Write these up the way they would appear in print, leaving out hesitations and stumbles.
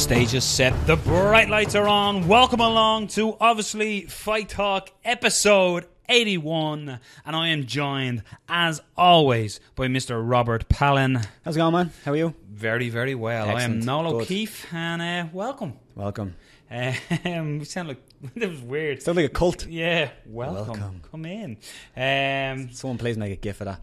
stage is set, the bright lights are on. Welcome along to Obviously Fight Talk episode 81, and I am joined as always by Mr. Robert Palin. How's it going, man? How are you? Very, very well. Excellent. I am Noel Good. O'Keefe, and welcome. Welcome. You sound like that was weird. Sound like a cult. Yeah, welcome. Come in. Someone please make a gif of that.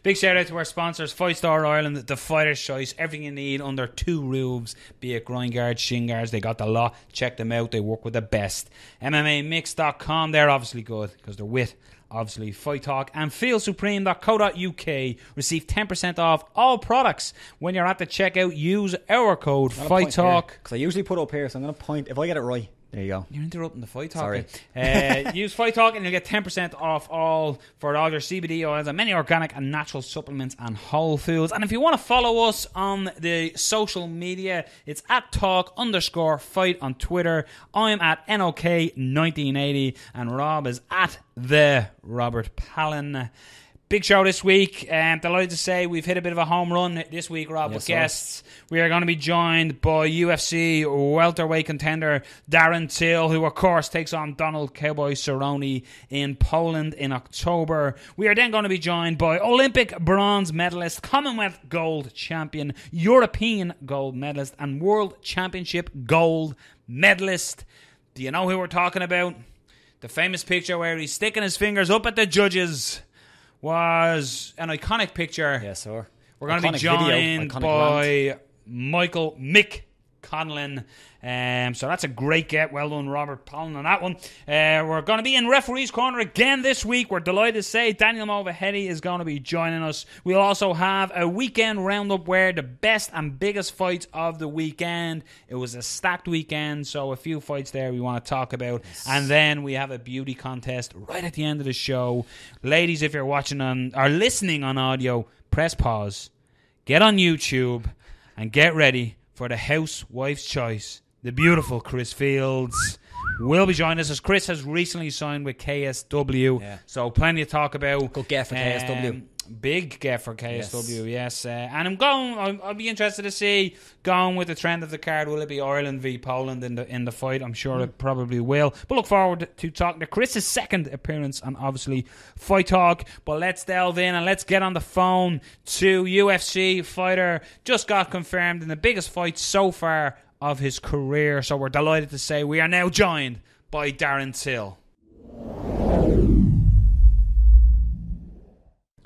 Big shout out to our sponsors, Fight Star Ireland, the fighter's choice, everything you need under two roofs, be it groin guards, shin guards, they got the lot. Check them out, they work with the best. MMAmix.com, they're obviously good because they're with obviously Fight Talk, and feelsupreme.co.uk. Receive 10% off all products when you're at the checkout. Use our code Fight Talk, because I usually put up here, so I'm going to point. If I get it right, there you go. You're interrupting the Fight Talk. Sorry. Use Fight Talk and you'll get 10% off all for all your CBD oils and many organic and natural supplements and whole foods. And if you want to follow us on the social media, it's at talk_fight on Twitter. I'm at NOK1980 and Rob is at the Robert Palin. Big show this week. Delighted to say we've hit a bit of a home run this week, Rob, with guests. We are going to be joined by UFC welterweight contender Darren Till, who of course takes on Donald Cowboy Cerrone in Poland in October. We are then going to be joined by Olympic bronze medalist, Commonwealth gold champion, European gold medalist, and World Championship gold medalist. Do you know who we're talking about? The famous picture where he's sticking his fingers up at the judges was an iconic picture. Yes, sir. We're going to be joined by Michael Conlan. So that's a great get. Well done, Robert Palin, on that one. We're going to be in referee's corner again this week. We're delighted to say Daniel Movahedi is going to be joining us. We'll also have a weekend roundup where the best and biggest fights of the weekend. It was a stacked weekend, so a few fights there we want to talk about. Yes. And then we have a beauty contest right at the end of the show. Ladies, if you're watching on or listening on audio, press pause, get on YouTube, and get ready for the housewife's choice. The beautiful Chris Fields will be joining us, as Chris has recently signed with KSW. Yeah. So plenty to talk about. Good get for KSW. Big get for KSW, yes. And I'll be interested to see, going with the trend of the card, will it be Ireland v Poland in the fight? I'm sure it probably will. But look forward to talking to Chris's second appearance on obviously Fight Talk. But let's delve in and let's get on the phone to UFC fighter. Just got confirmed in the biggest fight so far of his career. So we're delighted to say we are now joined by Darren Till.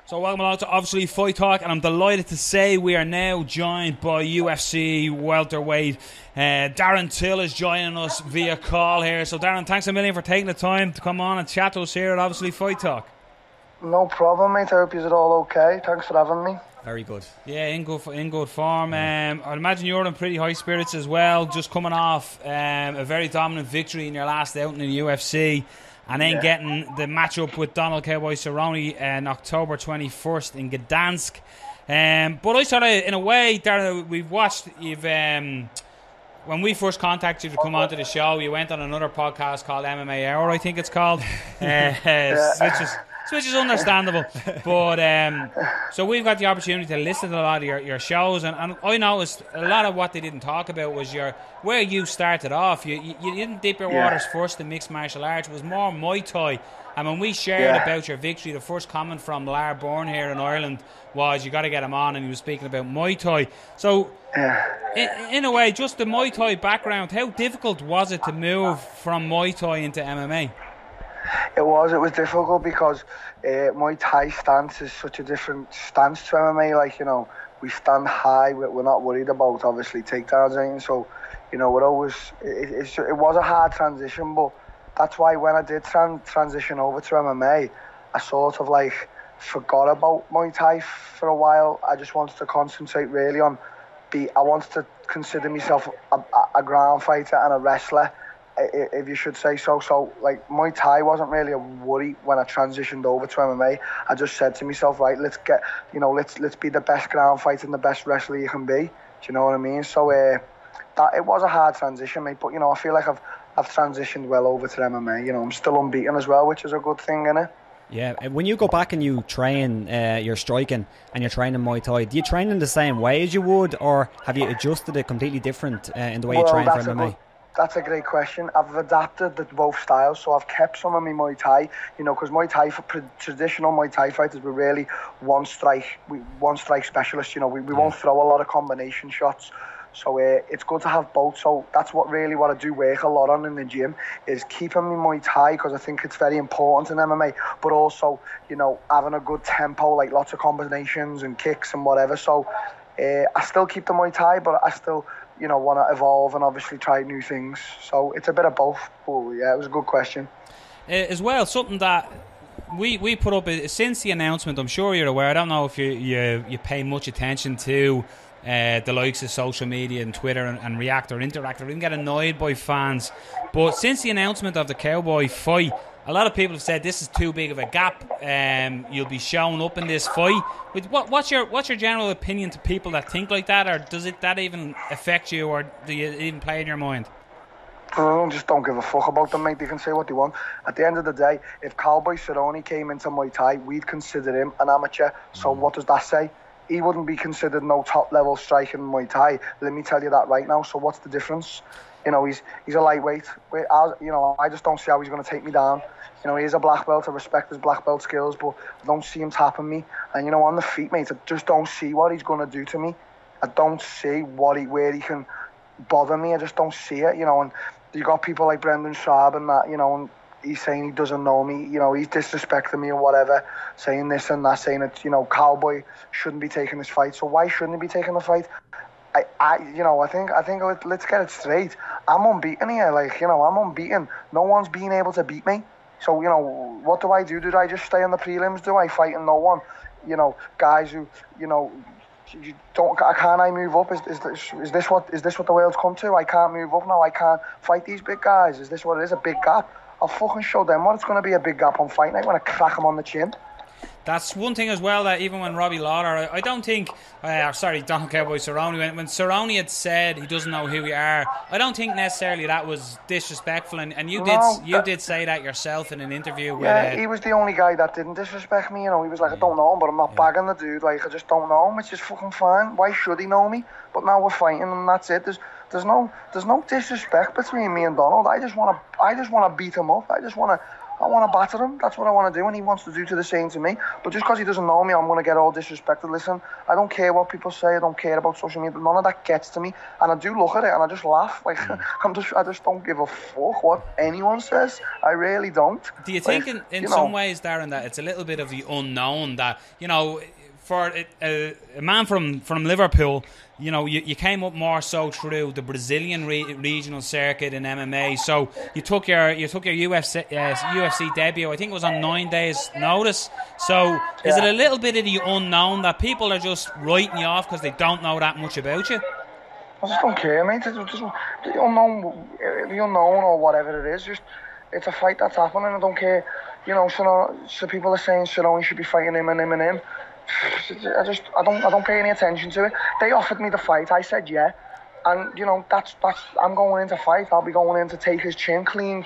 So welcome along to Obviously Fight Talk, and I'm delighted to say we are now joined by UFC welterweight Darren Till is joining us via call here. So Darren, thanks a million for taking the time to come on and chat to us here at Obviously Fight Talk. No problem, mate. I hope you're all okay. Thanks for having me. Very good. Yeah, in good form. I'd imagine you're in pretty high spirits as well, just coming off a very dominant victory in your last outing in the UFC. And then getting the matchup with Donald Cowboy Cerrone on October 21st in Gdansk. But I sort of, in a way, Darren, we've watched, when we first contacted you to come onto the show, you went on another podcast called MMA Hour, I think it's called, which is understandable. But so we've got the opportunity to listen to a lot of your shows, and I noticed a lot of what they didn't talk about was where you started off. You didn't dip your waters first in mixed martial arts. It was more Muay Thai. And when we shared about your victory, the first comment from Lar Bourne here in Ireland was, you got to get him on, and he was speaking about Muay Thai. So in a way, just the Muay Thai background, how difficult was it to move from Muay Thai into MMA? It was difficult because Muay Thai stance is such a different stance to MMA. Like, you know, we stand high, we're not worried about obviously takedowns or anything. So, you know, it was a hard transition, but that's why when I did transition over to MMA, I sort of like forgot about Muay Thai for a while. I just wanted to concentrate really on I wanted to consider myself a ground fighter and a wrestler, if you should say so. So like Muay Thai wasn't really a worry when I transitioned over to MMA. I just said to myself, right, let's be the best ground fighter and the best wrestler you can be. Do you know what I mean? So that it was a hard transition, mate. But you know, I feel like I've transitioned well over to MMA. You know, I'm still unbeaten as well, which is a good thing, innit? Yeah, when you go back and you train your striking and you're training Muay Thai, do you train in the same way as you would, or have you adjusted it completely different in the way you train for MMA? That's a great question. I've adapted both styles, so I've kept some of my Muay Thai, because Muay Thai, for traditional Muay Thai fighters, we're really one strike specialists. We won't throw a lot of combination shots. So it's good to have both. So that's what I do work a lot on in the gym, is keeping my Muay Thai, because I think it's very important in MMA, but also, having a good tempo, like lots of combinations and kicks and whatever. So I still keep the Muay Thai, but I still, want to evolve and obviously try new things. So it's a bit of both. But yeah, it was a good question. As well, something that we put up since the announcement, I'm sure you're aware, I don't know if you pay much attention to the likes of social media and Twitter and react or interact or even get annoyed by fans, but since the announcement of the Cowboy fight, a lot of people have said this is too big of a gap. You'll be showing up in this fight. What's your general opinion to people that think like that, or does that even affect you, or do you even play in your mind? I just don't give a fuck about them, mate. They can say what they want. At the end of the day, if Cowboy Cerrone came into Muay Thai, we'd consider him an amateur. So what does that say? He wouldn't be considered no top-level striker in Muay Thai. Let me tell you that right now. So what's the difference? He's a lightweight. I just don't see how he's going to take me down. He is a black belt. I respect his black belt skills, but I don't see him tapping me. And, on the feet, mate, I just don't see what he's going to do to me. I don't see where he can bother me. I just don't see it, And you got people like Brendan Schaub and that, and he's saying he doesn't know me, he's disrespecting me or whatever, saying this and that, saying that, Cowboy shouldn't be taking this fight. So why shouldn't he be taking the fight? I think let's get it straight. I'm unbeaten here, I'm unbeaten. No one's been able to beat me. So, what do I do? Do I just stay on the prelims? Do I fight in no one? Guys who, can't I move up? Is this what the world's come to? I can't move up now. I can't fight these big guys. Is this what it is? A big gap? I'll fucking show them what it's going to be, a big gap on fight night when I crack them on the chin. That's one thing as well, that even when Robbie Lawler, I don't think, Donald Cowboy Cerrone, when Cerrone had said he doesn't know who we are, I don't think necessarily that was disrespectful, and you did say that yourself in an interview. He was the only guy that didn't disrespect me. He was like, I don't know him, but I'm not bagging the dude. I just don't know him. It's just fucking fine. Why should he know me? But now we're fighting, and that's it. There's no disrespect between me and Donald. I just want to beat him up. I want to batter him. That's what I want to do, and he wants to do the same to me. But just because he doesn't know me, I'm going to get all disrespected. Listen, I don't care what people say. I don't care about social media. None of that gets to me, and I do look at it and I just laugh. I just don't give a fuck what anyone says. I really don't. Do you think in some ways, Darren, that it's a little bit of the unknown, that for a man from Liverpool, you came up more so through the Brazilian regional circuit in MMA. So you took your UFC debut. I think it was on 9 days' notice. So is it a little bit of the unknown that people are just writing you off because they don't know that much about you? I just don't care, mate. The unknown or whatever it is, it's a fight that's happening. I don't care. So people are saying Cerrone should be fighting him and him and him. I don't pay any attention to it. They offered me the fight. I said yeah, and that's I'm going in to fight. I'll be going in to take his chin clean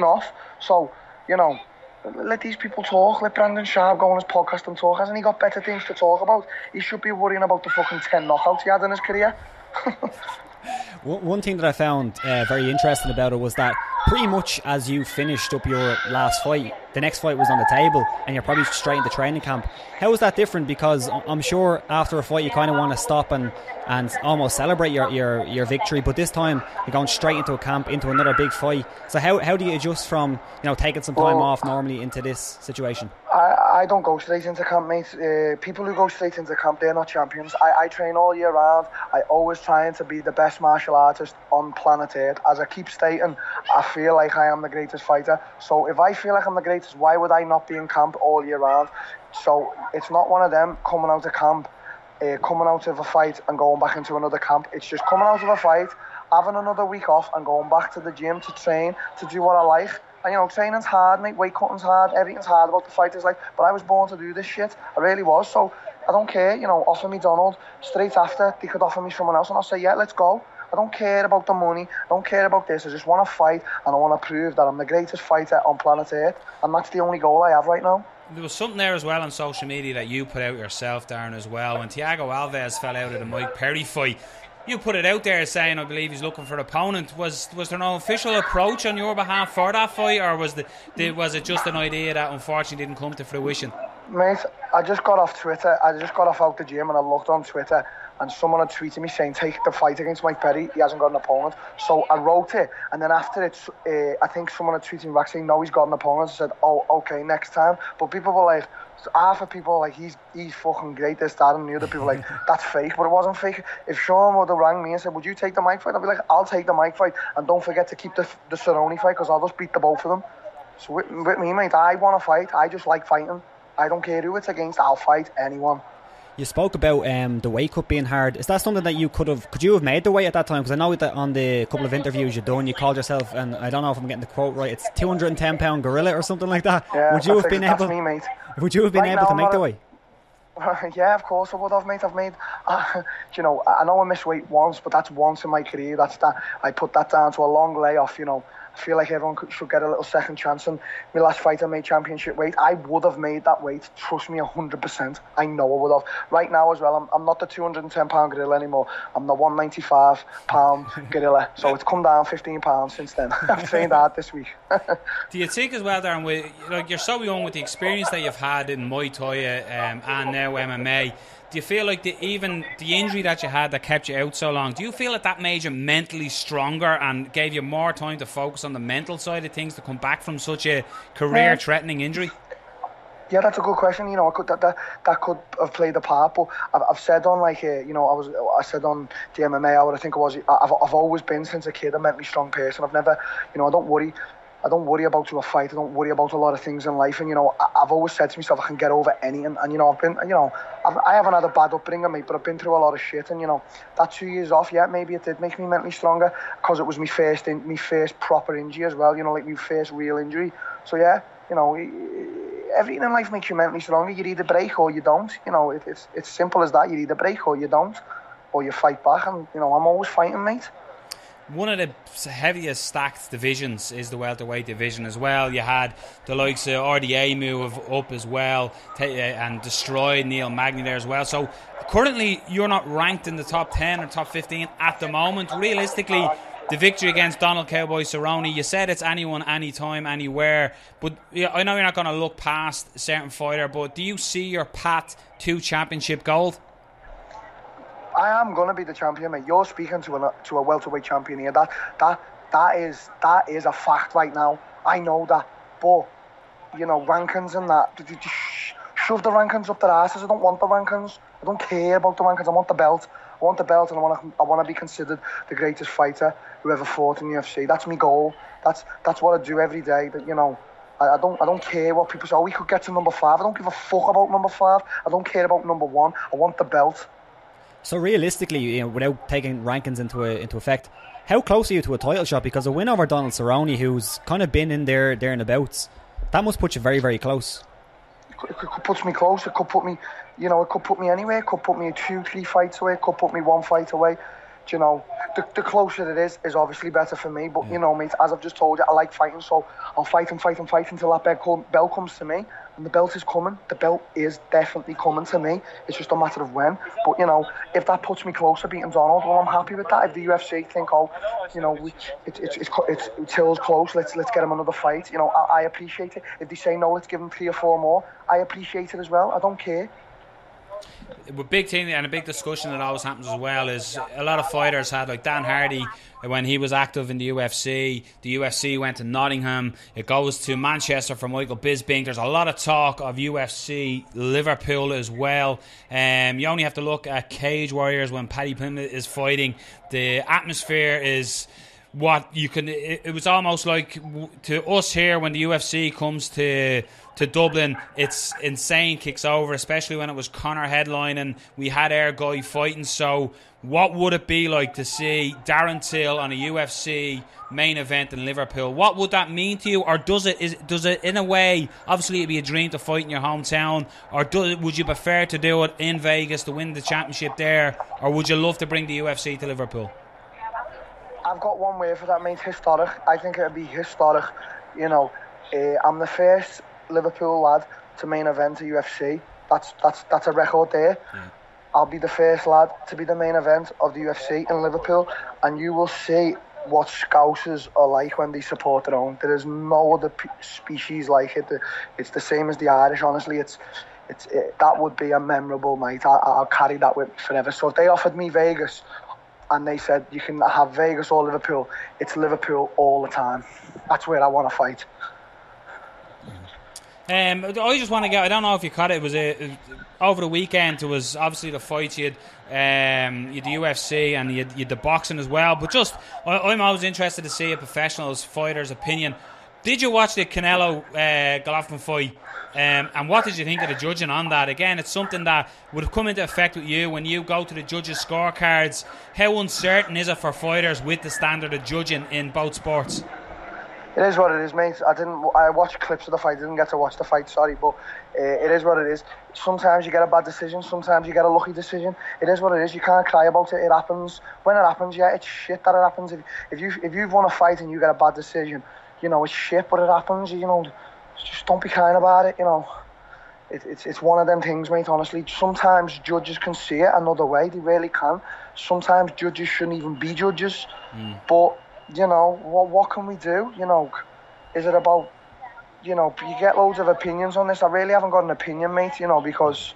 off. So let these people talk. Let Brendan Schaub go on his podcast and talk. Hasn't he got better things to talk about? He should be worrying about the fucking 10 knockouts he had in his career. One thing that I found very interesting about it was that pretty much as you finished up your last fight, the next fight was on the table and you're probably straight into training camp. How is that different? Because I'm sure after a fight you kind of want to stop and almost celebrate your victory, but this time you're going straight into a camp, into another big fight. So how do you adjust from taking some time off normally into this situation? I don't go straight into camp, mate. People who go straight into camp, they're not champions. I train all year round. I always trying to be the best martial artist on planet Earth. As I keep stating, I feel like I am the greatest fighter. So if I feel like I'm the greatest, why would I not be in camp all year round? So it's not one of them coming out of camp, coming out of a fight and going back into another camp. It's just coming out of a fight, having another week off and going back to the gym to train, to do what I like. And training's hard, mate, weight cutting's hard, everything's hard about the fighter's life, but I was born to do this shit. I really was. So I don't care, offer me Donald straight after. They could offer me someone else and I'll say, yeah, let's go. I don't care about the money. I don't care about this. I just want to fight, and I want to prove that I'm the greatest fighter on planet Earth, and that's the only goal I have right now. There was something there as well on social media that you put out yourself, Darren, as well. When Thiago Alves fell out of the Mike Perry fight, you put it out there saying, I believe he's looking for an opponent. Was there no official approach on your behalf for that fight, or was it just an idea that unfortunately didn't come to fruition? Mate, I just got off Twitter. I just got off out the gym and I looked on Twitter, and someone had tweeted me saying, take the fight against Mike Perry, he hasn't got an opponent. So I wrote it, and then after it, I think someone had tweeted me back saying, no, he's got an opponent. I said, oh, okay, next time. But people were like, half of people were like, he's fucking great, this, that, and the other people were like, that's fake. But it wasn't fake. If Sean would have rang me and said, would you take the Mike fight? I'd be like, I'll take the Mike fight, and don't forget to keep the Cerrone fight, because I'll just beat the both of them. So with me, mate, I want to fight. I just like fighting. I don't care who it's against. I'll fight anyone. You spoke about the weight cut being hard. Is that something that you could you have made the weight at that time? Because I know that on the couple of interviews you've done, you called yourself, and I don't know if I'm getting the quote right, it's 210-pound gorilla or something like that. Yeah, would you have been able? That's me, mate. Would you have been able to make the weight? Yeah, of course I would have, mate. I've made, you know, I know I missed weight once, but that's once in my career. That's that. I put that down to a long layoff, you know. I feel like everyone should get a little second chance. And my last fight I made championship weight. I would have made that weight. Trust me, 100%. I know I would have. Right now as well, I'm not the 210-pound gorilla anymore. I'm the 195-pound gorilla. So it's come down 15 pounds since then. I've trained hard this week. Do you think as well, Darren, like you're so young with the experience that you've had in Muay Thai and now MMA, do you feel like even the injury that you had that kept you out so long, do you feel that made you mentally stronger and gave you more time to focus on the mental side of things to come back from such a career-threatening injury? Yeah, that's a good question. You know, that could have played a part. But I've said on I said on the MMA hour, I think it was. I've always been since a kid a mentally strong person. I've never, you know, I don't worry about a fight. I don't worry about a lot of things in life. And you know, I've always said to myself, I can get over anything. And you know, I haven't had a bad upbringing, mate, but I've been through a lot of shit. And you know, that 2 years off, yeah, maybe it did make me mentally stronger, because it was my first proper injury as well. You know, like my first real injury. So yeah, you know, everything in life makes you mentally stronger. You either break or you don't. You know, it's simple as that. You either break or you don't, or you fight back. And you know, I'm always fighting, mate. One of the heaviest stacked divisions is the welterweight division as well. You had the likes of RDA move up as well and destroyed Neil Magny there as well. So currently you're not ranked in the top 10 or top 15 at the moment. Realistically, the victory against Donald Cowboy Cerrone, you said it's anyone, anytime, anywhere. But I know you're not going to look past a certain fighter, but do you see your path to championship gold? I am gonna be the champion, mate. You're speaking to a welterweight champion here. That is a fact right now. I know that, but you know, rankings and that. Shove the rankings up their asses. I don't want the rankings. I don't care about the rankings. I want the belt. I want the belt, and I want to be considered the greatest fighter who ever fought in the UFC. That's my goal. That's what I do every day. But you know, I don't care what people say. Oh, we could get to number 5. I don't give a fuck about number 5. I don't care about number 1. I want the belt. So realistically, you know, without taking rankings into effect, how close are you to a title shot? Because a win over Donald Cerrone, who's kind of been in there and abouts, that must put you very, very close. It could put me close. It could put me, you know, it could put me anywhere. It could put me 2-3 fights away. It could put me 1 fight away. Do you know, the closer it is obviously better for me. But you know, mate, as I've just told you, I like fighting, so I'll fight until that belt comes to me. And the belt is coming. The belt is definitely coming to me. It's just a matter of when. But you know, if that puts me closer beating Donald, well, I'm happy with that. If the UFC think, oh, you know, it's Till's close, let's get him another fight. You know, I appreciate it. If they say no, let's give him 3 or 4 more. I appreciate it as well. I don't care. A big thing and a big discussion that always happens as well is a lot of fighters had, like Dan Hardy, when he was active in the UFC went to Nottingham, it goes to Manchester for Michael Bisping. There's a lot of talk of UFC Liverpool as well. You only have to look at Cage Warriors when Paddy Pimblett is fighting. The atmosphere is what you can. It was almost like to us here when the UFC comes to Dublin, it's insane, kicks over, especially when it was Conor headlining. We had our guy fighting. So what would it be like to see Darren Till on a UFC main event in Liverpool? What would that mean to you? Or does it in a way, obviously it'd be a dream to fight in your hometown, or would you prefer to do it in Vegas to win the championship there, or would you love to bring the UFC to Liverpool? I've got one word for that, mate. Historic. I think it'd be historic. You know, I'm the first Liverpool lad to main event a UFC. That's a record there. Yeah. I'll be the first lad to be the main event of the UFC in Liverpool, and you will see what Scousers are like when they support their own. There is no other species like it. It's the same as the Irish. Honestly, that would be a memorable night. I'll carry that with me forever. So if they offered me Vegas and they said you can have Vegas or Liverpool, it's Liverpool all the time. That's where I want to fight. I just want to get, I don't know if you caught it, was over the weekend there was obviously the fights, you had the UFC and you had the boxing as well, but just I'm always interested to see a professional's fighter's opinion. Did you watch the Canelo Golovkin fight, and what did you think of the judging on that? Again, it's something that would have come into effect with you when you go to the judges' scorecards. How uncertain is it for fighters with the standard of judging in both sports? It is what it is, mate. I watched clips of the fight. I didn't get to watch the fight, sorry, but it is what it is. Sometimes you get a bad decision, sometimes you get a lucky decision. It is what it is. You can't cry about it. It happens. When it happens, yeah, it's shit that it happens. If you've won a fight and you get a bad decision, you know, it's shit, but it happens. You know, just don't be crying about it. You know, it's one of them things, mate. Honestly, sometimes judges can see it another way. They really can. Sometimes judges shouldn't even be judges, but. You know, what can we do? You know, is it about, you know, you get loads of opinions on this. I really haven't got an opinion, mate, you know, because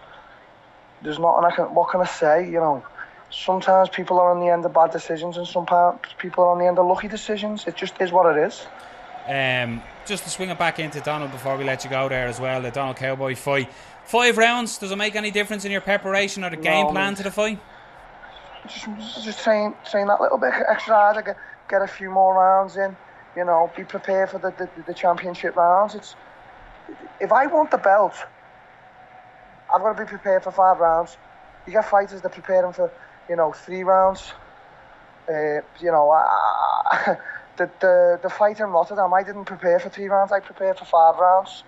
there's nothing what can I say, you know. Sometimes people are on the end of bad decisions and sometimes people are on the end of lucky decisions. It just is what it is. Just to swing it back into Donald before we let you go there as well, the Donald Cowboy fight. 5 rounds, does it make any difference in your preparation or the game plan to the fight? Just train that little bit extra hard. Get a few more rounds in, you know, be prepared for the championship rounds. If I want the belt, I've got to be prepared for 5 rounds. You get fighters that prepare them for, you know, 3 rounds. You know, the fight in Rotterdam, I didn't prepare for 3 rounds. I prepared for 5 rounds.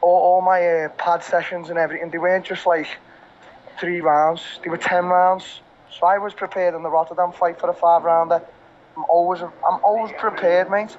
All my pad sessions and everything, they weren't just like 3 rounds. They were 10 rounds. So I was prepared in the Rotterdam fight for a 5-rounder. I'm always prepared, mate.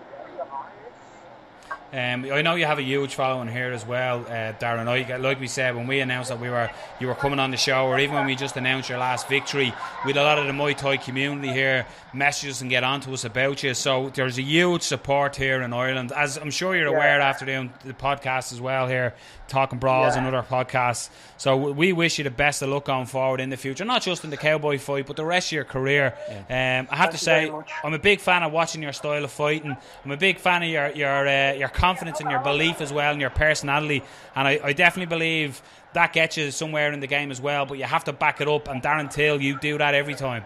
I know you have a huge following here as well, Darren. Like we said, when we announced that you were coming on the show, or even when we just announced your last victory, with a lot of the Muay Thai community here message us and get on to us about you. So there's a huge support here in Ireland, as I'm sure you're aware after doing the podcast as well here, Talking Brawls and other podcasts. So we wish you the best of luck going forward in the future, not just in the Cowboy fight, but the rest of your career. I have to say, I'm a big fan of watching your style of fighting. I'm a big fan of your confidence and your belief as well, and your personality, and I definitely believe that gets you somewhere in the game as well, but you have to back it up, and Darren Till, you do that every time.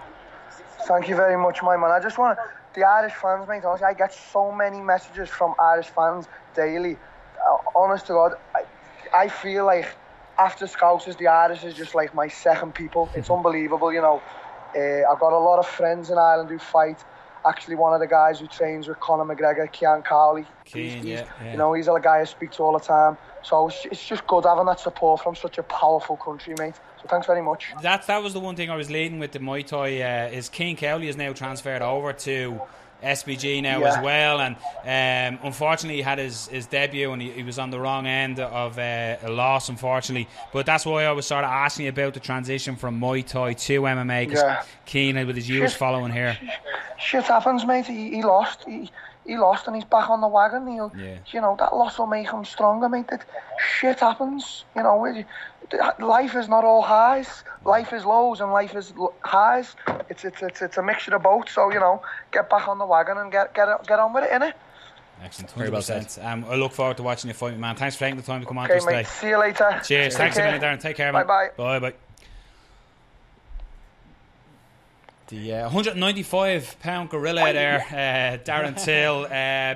Thank you very much, my man. I just want the Irish fans, mate, honestly, I get so many messages from Irish fans daily. Honest to God, I feel like after Scousers, the Irish is just like my second people. It's unbelievable, you know. I've got a lot of friends in Ireland who fight. Actually, one of the guys who trains with Conor McGregor, Cian Cowley. You know, he's a guy I speak to all the time. So it's just good having that support from such a powerful country, mate. So thanks very much. That was the one thing I was leading with the Muay Thai. Is Cian Cowley is now transferred over to SBG now as well, and unfortunately he had his debut and he was on the wrong end of a loss, unfortunately. But that's why I was sort of asking you about the transition from Muay Thai to MMA, because Cian, with his huge following here. Shit happens, mate. He lost. He lost and he's back on the wagon. You know, that loss will make him stronger, mate. Shit happens. You know, life is not all highs. Life is lows and life is highs. It's a mixture of both. So, you know, get back on the wagon and get on with it, innit? Excellent, 100%. I look forward to watching you fight, man. Thanks for taking the time to come on to us today. See you later. Cheers. Thanks again, Darren. Take care, man. Bye-bye. Bye-bye. The 195-pound gorilla there, Darren Till,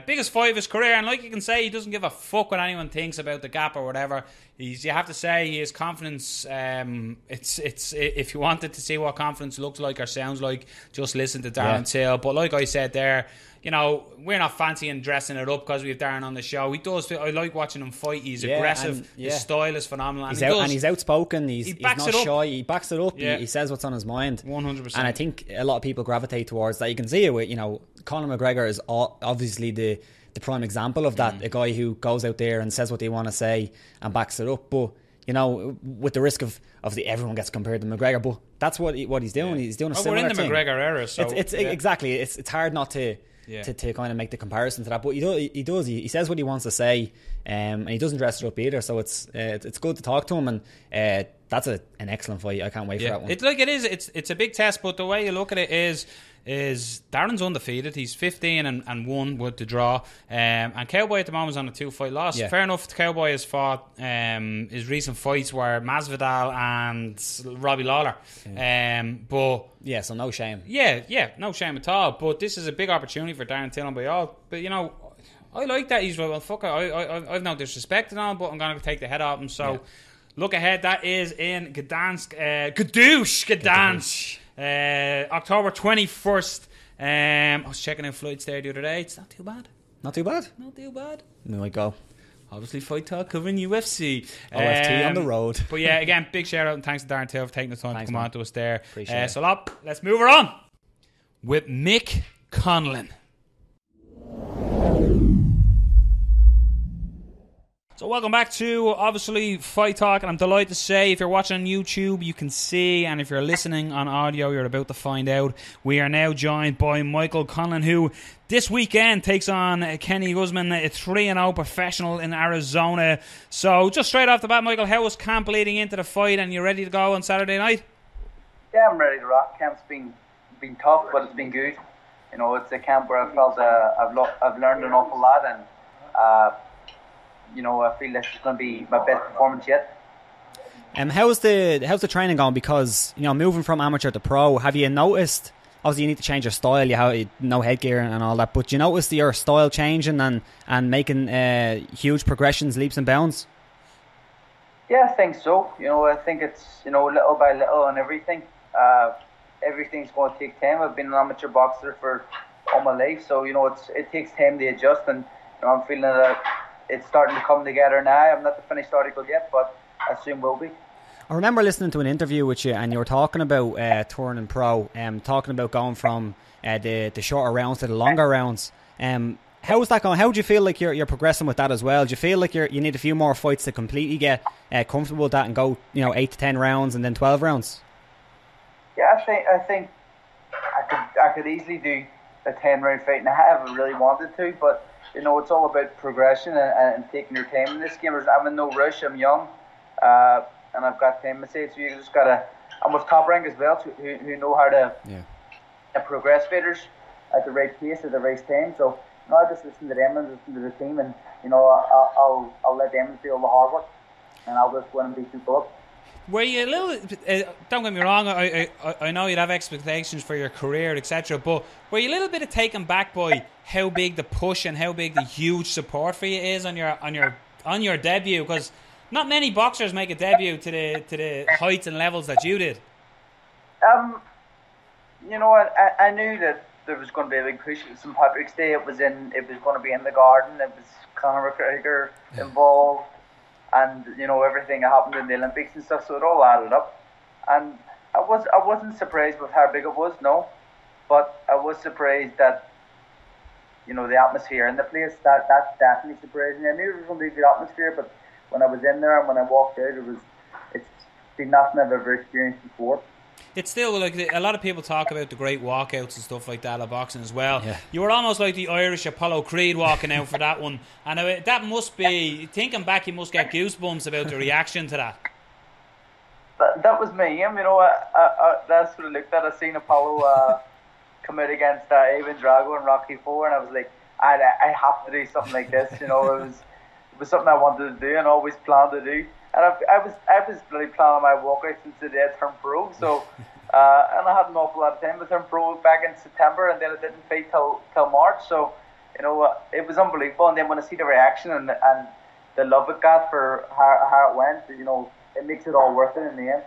biggest fight of his career, and like you can say, he doesn't give a fuck what anyone thinks about the gap or whatever. You have to say, his confidence. It's if you wanted to see what confidence looks like or sounds like, just listen to Darren Till. But like I said there, you know, we're not fancying dressing it up because we have Darren on the show. He does. I like watching him fight. He's aggressive. His style is phenomenal. And he's outspoken. He's not shy. He backs it up. Yeah. He says what's on his mind. 100%. And I think a lot of people gravitate towards that. You can see it with, you know, Conor McGregor is obviously the prime example of that. A guy who goes out there and says what they want to say and backs it up. But, you know, with the risk of everyone gets compared to McGregor, but that's what he's doing. He's doing a similar thing. We're in the McGregor era, so exactly. It's hard not to kind of make the comparison to that. But he does. He says what he wants to say, and he doesn't dress it up either. So it's good to talk to him, and that's an excellent fight. I can't wait for that one. It's a big test, but the way you look at it is Darren's undefeated. He's 15 and 1 with the draw. And Cowboy at the moment is on a 2-fight loss. Yeah. Fair enough, Cowboy has fought his recent fights were Masvidal and Robbie Lawler. But yeah, so no shame. Yeah, no shame at all. But this is a big opportunity for Darren Till by all. But you know, I like that he's well, fuck it. I've no disrespect and all, but I'm going to take the head off him. So look ahead. That is in Gdansk, Gdansk. October 21st. I was checking out flights there the other day. It's not too bad. Not too bad? Not too bad. We might go. Obviously, Fight Talk covering UFC. OFT on the road. But yeah, again, big shout out and thanks to Darren Till for taking the time to come on to us there. Appreciate it. So let's move her on with Mick Conlan. So welcome back to, obviously, Fight Talk, and I'm delighted to say, if you're watching on YouTube, you can see, and if you're listening on audio, you're about to find out, we are now joined by Michael Conlan, who this weekend takes on Kenny Guzman, a 3-0 professional in Arizona. So just straight off the bat, Michael, how was camp leading into the fight, and you ready to go on Saturday night? Yeah, I'm ready to rock. Camp's been tough, but it's been good. You know, it's a camp where I felt I've learned an awful lot, and you know, I feel this is going to be my best performance yet. How's the training going? Because, you know, moving from amateur to pro, have you noticed? Obviously, you need to change your style. You have no headgear and all that, but you notice your style changing and making huge progressions, leaps and bounds. Yeah, I think so. You know, I think it's, you know, little by little and everything. Everything's going to take time. I've been an amateur boxer for all my life, so you know, it takes time to adjust, and you know, I'm feeling that it's starting to come together now. I'm not the finished article yet, but I soon will be. I remember listening to an interview with you, and you were talking about turning pro, talking about going from the shorter rounds to the longer rounds. How is that going? How do you feel like you're progressing with that as well? Do you feel like you need a few more fights to completely get comfortable with that and go, you know, 8 to 10 rounds and then 12 rounds? Yeah, I think I could easily do a 10-round fight, and I haven't really wanted to, but you know, it's all about progression and taking your time in this game. I'm in no rush. I'm young, and I've got time to say. So you just gotta. I'm with Top Rank as well, who know how to progress fighters at the right pace at the right time. So you know, I just listen to them and listen to the team, and you know, I'll let them do all the hard work, and I'll just go and beat people up. Were you a little? Don't get me wrong. I know you'd have expectations for your career, etc. But were you a little bit taken back by how big the push and how big the huge support for you is on your debut? Because not many boxers make a debut to the heights and levels that you did. You know, I knew that there was going to be a big push at St. Patrick's Day. It was going to be in the Garden. It was Conor McGregor involved. And you know, everything that happened in the Olympics and stuff, so it all added up. And I wasn't surprised with how big it was, no, but I was surprised that, you know, the atmosphere in the place, that's definitely surprising. I knew it was going to be a good atmosphere, but when I was in there and when I walked out, it's been nothing I've ever experienced before. It's still like a lot of people talk about the great walkouts and stuff like that at boxing as well. Yeah. You were almost like the Irish Apollo Creed walking out for that one, and that must be, thinking back, you must get goosebumps about the reaction to that. That was me. You know, that's what I looked at. I seen Apollo come out against Ivan Drago in Rocky IV, and I was like, I have to do something like this. You know, it was something I wanted to do and always planned to do. And I was really planning my walkout since the day I turned pro. So, and I had an awful lot of time. I turned pro back in September, and then I didn't fight till March. So, you know, it was unbelievable. And then when I see the reaction and the love it got for how it went, you know, it makes it all worth it in the end.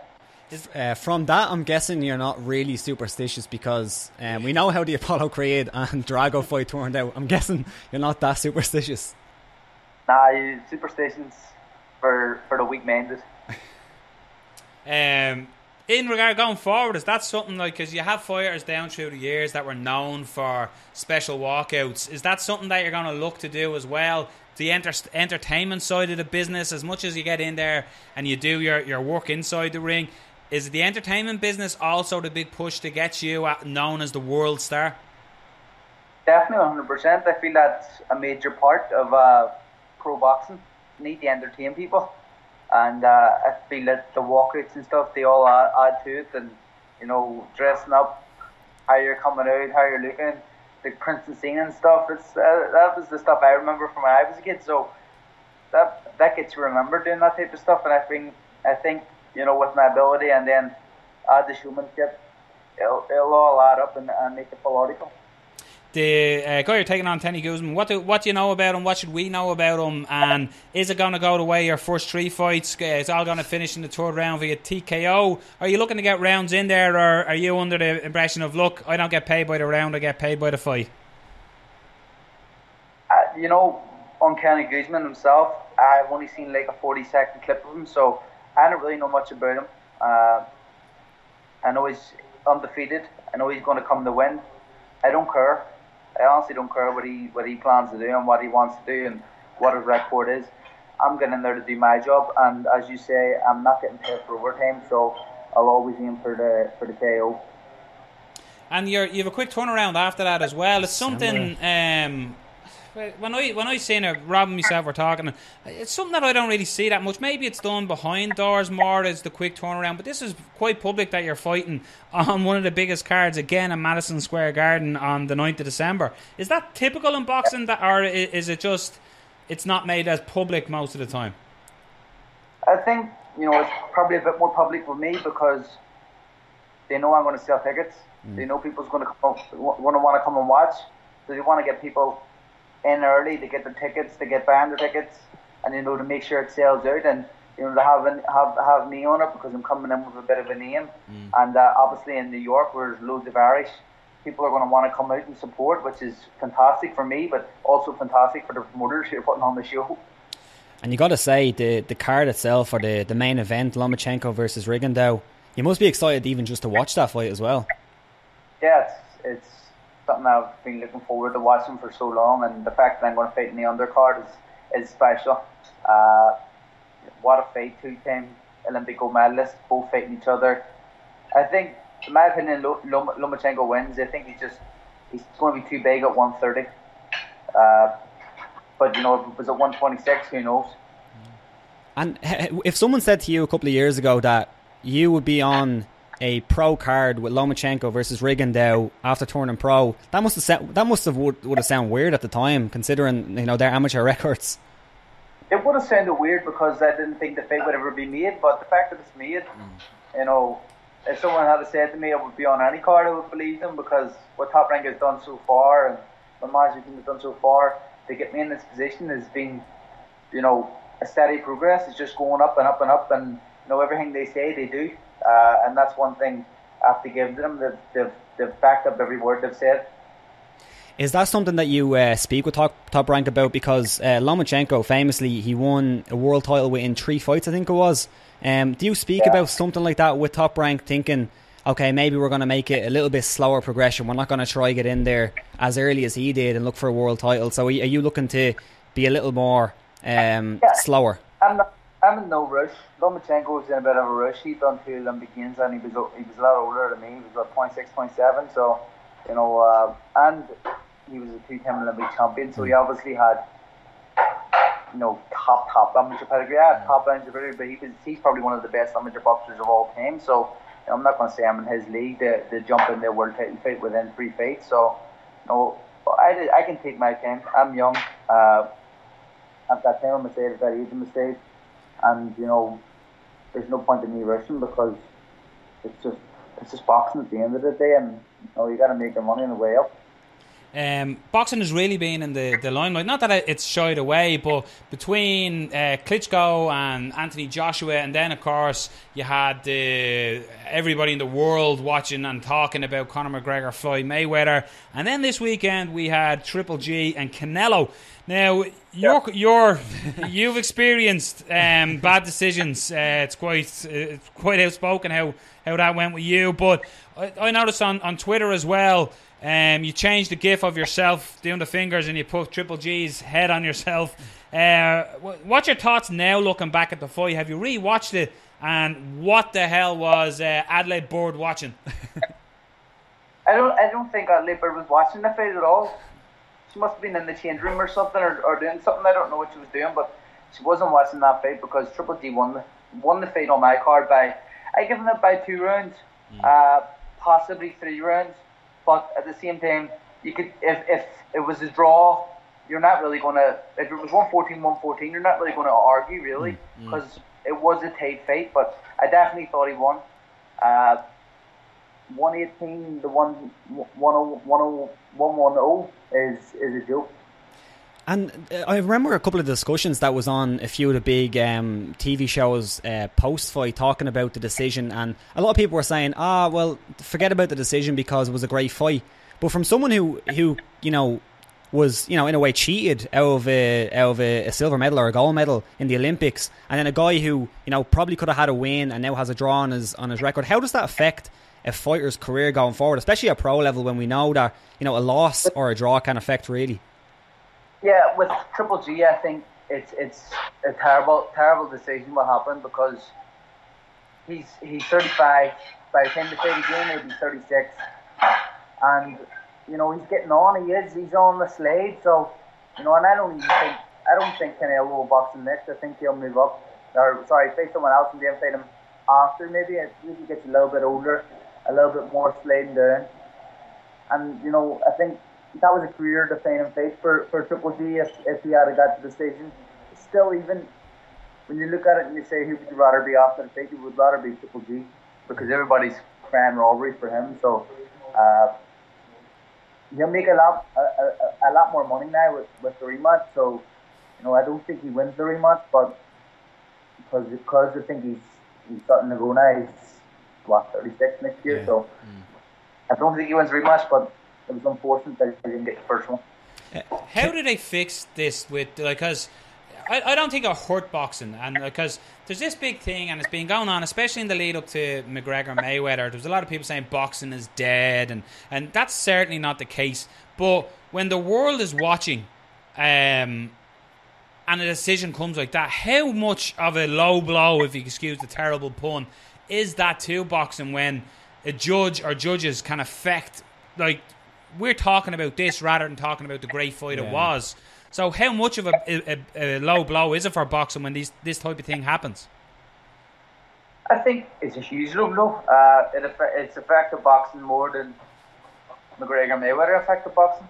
From that, I'm guessing you're not really superstitious because we know how the Apollo Creed and Drago fight turned out. I'm guessing you're not that superstitious. Nah, superstitions for the weak-minded. In regard going forward, is that something like, because you have fighters down through the years that were known for special walkouts, is that something that you're going to look to do as well? The entertainment side of the business, as much as you get in there and you do your work inside the ring, is the entertainment business also the big push to get you known as the world star? Definitely, 100%. I feel that's a major part of pro boxing. You need to entertain people. And I feel that the walkouts and stuff, they all add to it. And, you know, dressing up, how you're coming out, how you're looking, the Princeton scene and stuff. That was the stuff I remember from when I was a kid. So that gets remembered doing that type of stuff. And I think you know, with my ability and then add the showmanship, it'll all add up and make the full article. The guy you're taking on, Tenny Guzman, what do you know about him? What should we know about him? And is it going to go the way your first 3 fights? It's all going to finish in the 3rd round via TKO? Are you looking to get rounds in there, or are you under the impression of, look, I don't get paid by the round, I get paid by the fight? You know, on Kenny Guzman himself, I've only seen like a 40-second clip of him, so I don't really know much about him. I know he's undefeated. I know he's going to come to win. I don't care. I honestly don't care what he plans to do and what he wants to do and what his record is. I'm getting in there to do my job, and as you say, I'm not getting paid for overtime, so I'll always aim for the KO. And you have a quick turnaround after that as well. It's something. When I seen it, Rob and myself were talking, it's something that I don't really see that much. Maybe it's done behind doors more as the quick turnaround, but this is quite public that you're fighting on one of the biggest cards again in Madison Square Garden on the 9th of December. Is that typical in boxing, or is it just it's not made as public most of the time? I think, you know, it's probably a bit more public for me because they know I'm going to sell tickets. They know people's going to want to come and watch, so they want to get people in early to get the tickets, to get buying the tickets, and, you know, to make sure it sells out, and, you know, to have me on it because I'm coming in with a bit of a name. And obviously in New York, where there's loads of Irish, people are going to want to come out and support, which is fantastic for me, but also fantastic for the promoters who are putting on the show. And you got to say, the card itself, or the main event, Lomachenko versus Rigondeaux, you must be excited even just to watch that fight as well. Yeah, it's something I've been looking forward to watching for so long, and the fact that I'm going to fight in the undercard is special. What a fight, 2-time Olympic gold medalists, both fighting each other. I think, in my opinion, Lomachenko wins. I think he's going to be too big at 130. But, you know, if it was at 126, who knows? And if someone said to you a couple of years ago that you would be on a pro card with Lomachenko versus Rigondeaux after turning pro, that must have would have sounded weird at the time, considering, you know, their amateur records. It would have sounded weird because I didn't think the fight would ever be made, but the fact that it's made, you know, if someone had said to me I would be on any card, I would believe them, because what Top Rank has done so far and what Magic has done so far to get me in this position has been, you know, a steady progress. It's just going up and up and up, and, you know, everything they say they do. And that's one thing I have to give to them. They've backed up every word they've said. Is that something that you speak with Top Rank about? Because Lomachenko, famously, he won a world title within 3 fights, I think it was. Do you speak about something like that with Top Rank, thinking, okay, maybe we're going to make it a little bit slower progression, we're not going to try get in there as early as he did and look for a world title? So are you looking to be a little more slower? I'm in no rush. Lomachenko was in a bit of a rush. He'd done 2 Olympic Games, and he was a lot older than me. He was about 0.6, 0.7. So, you know, and he was a 2-time Olympic champion. So he obviously had, you know, top amateur pedigree. Top amateur pedigree, but he's probably one of the best amateur boxers of all time. So, you know, I'm not going to say I'm in his league to jump in the world title fight within 3 fights. So, you know, I can take my time. I'm young. I've got time on my side. I've got age on my side. And, you know, there's no point in me rushing, because it's just boxing at the end of the day, and, you know, you got to make your money on the way up. boxing has really been in the limelight. Not that it's shied away, but between Klitschko and Anthony Joshua, and then of course you had everybody in the world watching and talking about Conor McGregor, Floyd Mayweather, and then this weekend we had Triple G and Canelo. Now you've experienced bad decisions. It's quite outspoken how that went with you, but I noticed on Twitter as well. You changed the gif of yourself doing the fingers and you put Triple G's head on yourself. What's your thoughts now looking back at the fight? Have you re-watched it? And what the hell was Adelaide Bird watching? I don't think Adelaide Bird was watching the fight at all. She must have been in the change room or something, or doing something. I don't know what she was doing, but she wasn't watching that fight because Triple G won the fight on my card by, I given it by 2 rounds, possibly 3 rounds. But at the same time, you could, if it was a draw, you're not really going to, if it was 114-114, you're not really going to argue, really, because it was a tight fight. But I definitely thought he won. 118, the 110 is a joke. And I remember a couple of discussions that was on a few of the big TV shows post-fight talking about the decision, and a lot of people were saying, well, forget about the decision because it was a great fight. But from someone who was, in a way cheated out of a silver medal or a gold medal in the Olympics, and then a guy who, probably could have had a win and now has a draw on his record, how does that affect a fighter's career going forward, especially at pro level, when we know that, a loss or a draw can affect really? Yeah, with Triple G, I think it's a terrible decision what happened, because he's 35. By the time the fight again, he'll be 36, and he's getting on. He's on the slide. So and I don't think Canelo will box him next. I think he'll move up, or fight someone else and then fight him after. Maybe as he gets a little bit older, a little bit more sliding down, and I think that was a career-defining fight for Triple G if he had got the decision. Still, even when you look at it and you say who would you rather be after the fight, you would rather be Triple G, because everybody's crying robbery for him. So he'll make a lot more money now with the rematch. So I don't think he wins the rematch, but because I think he's starting to go now. He's 36 next year, so I don't think he wins the rematch, but it was unfortunate that he didn't get the first one. How do they fix this with, because I don't think it hurt boxing, and because there's this big thing and it's been going on, especially in the lead up to McGregor Mayweather. There's a lot of people saying boxing is dead, and that's certainly not the case. But when the world is watching, and a decision comes like that, how much of a low blow, if you excuse the terrible pun, is that to boxing when a judge or judges can affect, we're talking about this rather than talking about the great fight it was. So how much of a low blow is it for boxing when this type of thing happens? I think it's a huge low blow. It's affected boxing more than McGregor Mayweather affected boxing.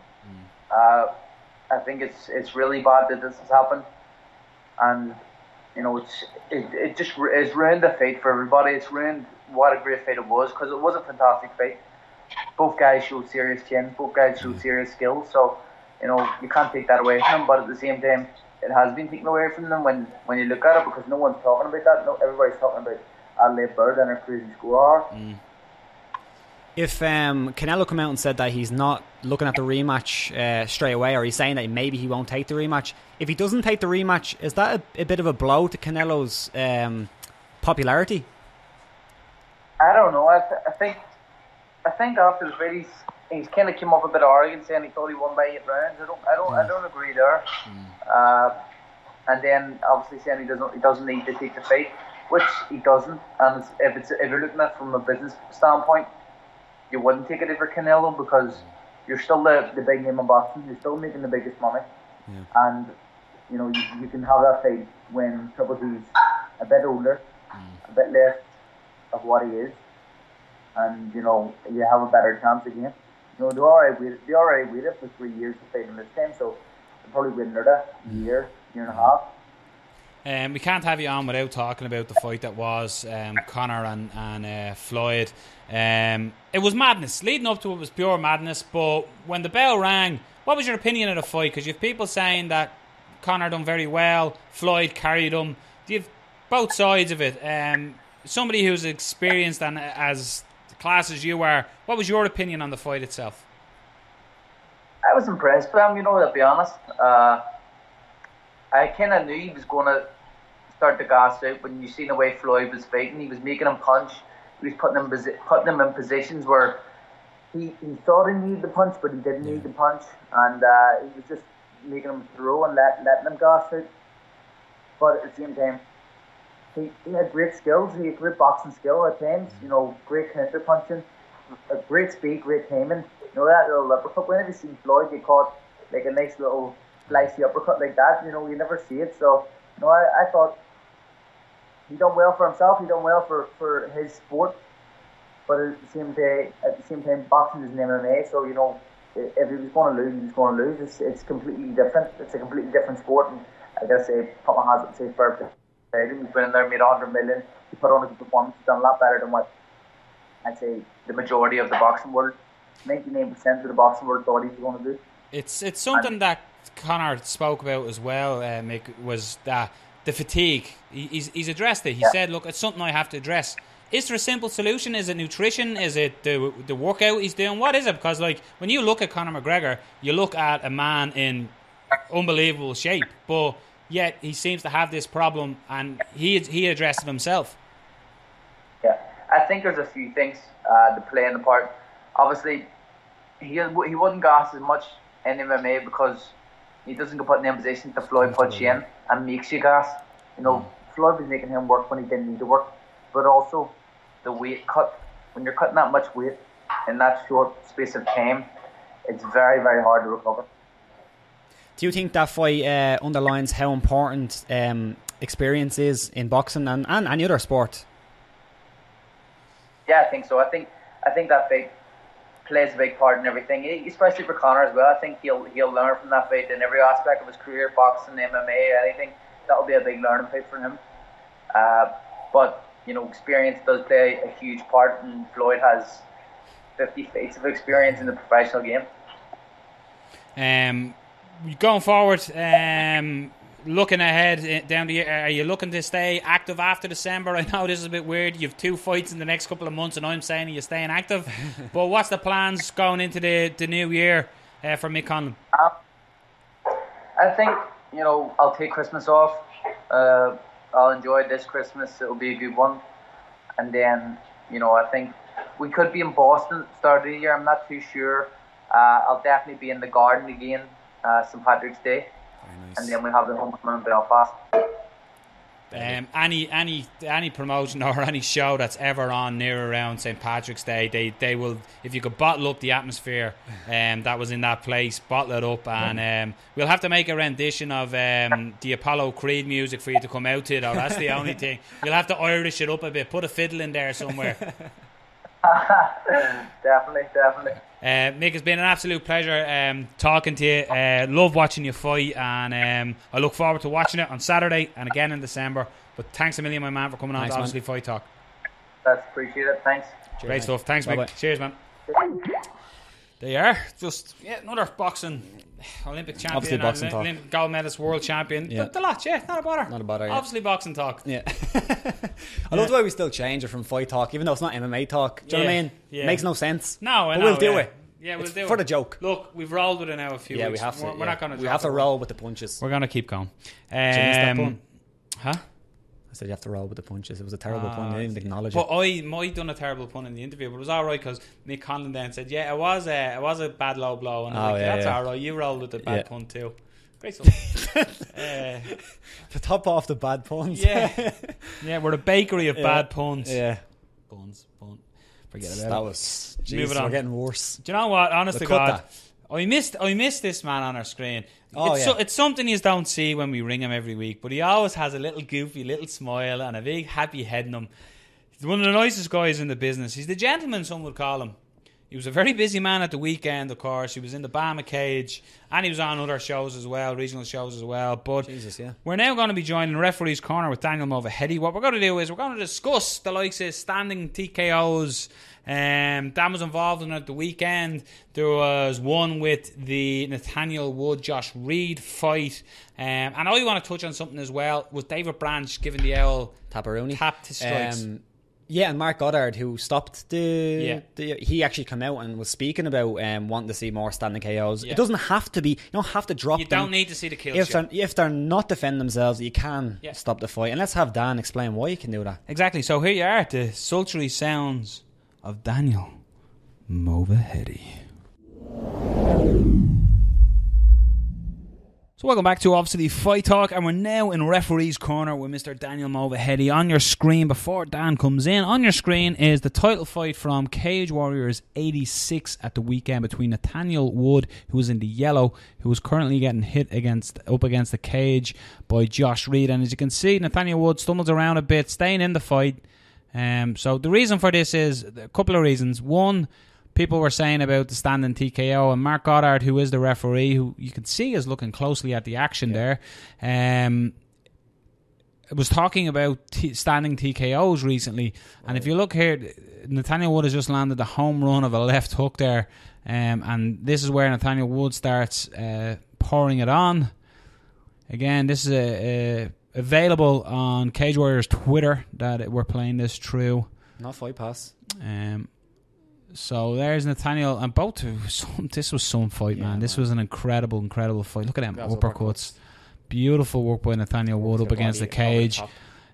I think it's really bad that this has happened, and it's ruined the fight for everybody. It's ruined what a great fight it was, because it was a fantastic fight. Both guys showed serious chin. Both guys showed serious skills. So, you can't take that away from them. But at the same time, it has been taken away from them when you look at it, because no one's talking about that. No, everybody's talking about Adelaide Bird and her crazy score. If Canelo come out and said that he's not looking at the rematch straight away, or he's saying that maybe he won't take the rematch, if he doesn't take the rematch, is that a bit of a blow to Canelo's popularity? I don't know. I think after the fight, he's kind of came up a bit arrogant, saying he thought he won by 8 rounds. I don't agree there. And then obviously saying he doesn't need to take the fight, which he doesn't. And if you're looking at it from a business standpoint, you wouldn't take it over Canelo, because you're still the big name in boxing. You're still making the biggest money, and you can have that fight when Triple G's a bit older, a bit less of what he is, and you have a better chance again. They already waited for 3 years to fight him this time, so they're probably waiting another year and a half. We can't have you on without talking about the fight that was Conor and Floyd. It was madness. Leading up to it was pure madness. But when the bell rang, what was your opinion of the fight? Because you have people saying that Conor done very well, Floyd carried him. Do you have both sides of it? Somebody who's experienced and as class as you are, what was your opinion on the fight itself? I was impressed with him, to be honest. I kind of knew he was going to start to gas out when you seen the way Floyd was fighting. He was making him punch. He was putting him in positions where he thought he needed the punch, but he didn't need the punch. And he was just making him throw and letting him gas out. But at the same time, he had great skills. He had great boxing skill at times. Great counter punching, great speed, great timing. That little uppercut. Whenever you see Floyd get caught like a nice little slicey uppercut like that, you never see it. So, I thought he done well for himself. He done well for his sport. But at the same time, boxing is an MMA. So if he was going to lose, he was going to lose. It's completely different. It's a completely different sport. And I gotta say, put my hands up and say fair play. He's been in there, made 100 million. He put on a good performance. He's done a lot better than what I'd say the majority of the boxing world, 99% of the boxing world thought he was going to do. It's something that Conor spoke about as well, Mick, was that the fatigue. He's addressed it. He said, look, it's something I have to address. Is there a simple solution? Is it nutrition? Is it the workout he's doing? What is it? Because when you look at Conor McGregor, you look at a man in unbelievable shape, but yet he seems to have this problem, and he addressed it himself. Yeah, I think there's a few things that play in the part. Obviously, he wouldn't gas as much in MMA because he doesn't get put in them positions that Floyd puts you in and makes you gas. Floyd was making him work when he didn't need to work, but also the weight cut. When you're cutting that much weight in that short space of time, it's very, very hard to recover. Do you think that fight underlines how important experience is in boxing and any other sport? Yeah, I think so. I think that fight plays a big part in everything, especially for Conor as well. I think he'll learn from that fight in every aspect of his career, boxing, MMA, anything. That'll be a big learning fight for him. But experience does play a huge part, and Floyd has 50 fights of experience in the professional game. Going forward, looking ahead down the year, are you looking to stay active after December? I know this is a bit weird. You have 2 fights in the next couple of months, and I'm saying you're staying active. But what's the plans going into the new year for Mick Conlan? I think I'll take Christmas off. I'll enjoy this Christmas. It'll be a good one, and then I think we could be in Boston at the start of the year. I'm not too sure. I'll definitely be in the Garden again, St. Patrick's Day. Nice. And then we have the homecoming in Belfast. Any promotion or any show that's ever on near around St. Patrick's Day, they will, if you could bottle up the atmosphere that was in that place, bottle it up, and we'll have to make a rendition of the Apollo Creed music for you to come out to, though. That's the only thing. You'll have to Irish it up a bit, put a fiddle in there somewhere. Definitely. Mick, it's been an absolute pleasure talking to you. Love watching you fight, and I look forward to watching it on Saturday and again in December. But thanks a million, my man, for coming on to Obviously Fight Talk. That's appreciated. Thanks. Cheers, great stuff. Thanks, Mick. Bye-bye. Cheers, man. They are just another boxing Olympic champion, obviously boxing talk. Olympic gold medalist, world champion. Yeah. The lot, not a bother. Obviously boxing talk. Yeah. I love the way we still change it from fight talk, even though it's not MMA talk. Do you know what I mean? Yeah. It makes no sense. No, I know. We'll do it. Yeah, we'll do it for the joke. Look, we've rolled with it now a few weeks. Yeah, we have to. We're not going to. We have to roll with the punches. We're going to keep going. Huh? I said you have to roll with the punches. It was a terrible pun. You didn't acknowledge it. But I might done a terrible pun in the interview, but it was all right because Mick Conlan then said, "Yeah, it was a bad low blow," and I was like, "That's all right. You rolled with the bad pun too." Great stuff. To top off the bad puns. Yeah, we're a bakery of bad puns. Yeah, puns. Forget about it. That was. Jeez, we're getting worse. Do you know what? Honest to God, I missed this man on our screen. It's something you don't see when we ring him every week, but he always has a little goofy little smile and a big happy head in him. He's one of the nicest guys in the business. He's the gentleman, some would call him. He was a very busy man at the weekend, of course. He was in the BAMMA cage, and he was on other shows as well, regional shows as well. But we're now going to be joining Referee's Corner with Daniel Movahedi. What we're going to do is we're going to discuss the likes of standing TKOs. Dan was involved in it at the weekend. There was one with the Nathaniel Wood-Josh Reed fight. And I want to touch on something as well, with David Branch giving the L tap to strikes. Yeah, and Mark Goddard, who stopped he actually came out and was speaking about wanting to see more standing KOs. Yeah. It doesn't have to be, you don't have to drop them. You don't need to see the kills. If they're not defending themselves, you can stop the fight. And let's have Dan explain why you can do that. Exactly. So here you are, the sultry sounds of Daniel Movahedi. So welcome back to obviously Fight Talk, and we're now in Referee's Corner with Mr. Daniel Movahedi. On your screen, before Dan comes in, on your screen is the title fight from Cage Warriors 86 at the weekend between Nathaniel Wood, who was in the yellow, who was currently getting hit up against the cage by Josh Reed. And as you can see, Nathaniel Wood stumbles around a bit, staying in the fight. So the reason for this is a couple of reasons. One, people were saying about the standing TKO, and Mark Goddard, who is the referee, who you can see is looking closely at the action there, was talking about standing TKOs recently. And if you look here, Nathaniel Wood has just landed the home run of a left hook there, and this is where Nathaniel Wood starts pouring it on. Again, this is available on Cage Warriors Twitter that we're playing this through. Not Fight Pass. So there's Nathaniel, and this was some fight, man. This was an incredible fight. Look at them uppercuts. Beautiful work by Nathaniel Wood up against the cage.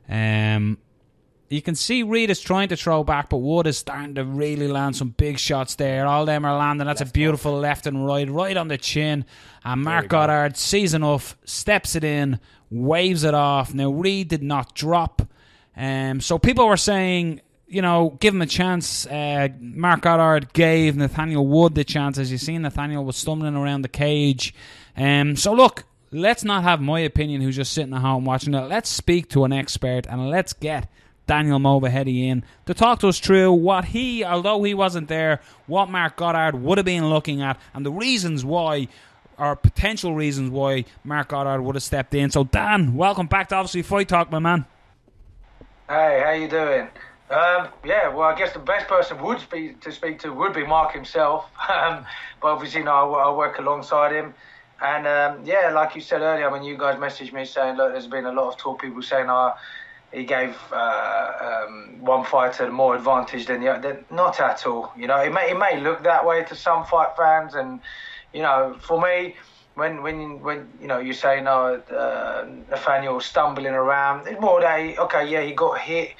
You can see Reed is trying to throw back, but Wood is starting to really land some big shots there. All them are landing. That's a beautiful left and right on the chin. And Mark Goddard sees enough, steps it in, waves it off. Now, Reed did not drop. So people were saying, give him a chance. Mark Goddard gave Nathaniel Wood the chance. As you see, Nathaniel was stumbling around the cage. So look, let's not have my opinion who's just sitting at home watching it. Let's speak to an expert, and let's get Daniel Movahedi in to talk to us through what although he wasn't there, what Mark Goddard would have been looking at, and the reasons why, or potential reasons why, Mark Goddard would have stepped in. So Dan, welcome back to obviously Fight Talk, my man. Hey, how you doing? Well, I guess the best person to speak to would be Mark himself. But obviously, I work alongside him. And, like you said earlier, when you guys messaged me saying, look, there's been a lot of talk, people saying, he gave one fighter more advantage than the other. Not at all. It may look that way to some fight fans. And, for me, when you say, Nathaniel stumbling around, it's more that, he got hit.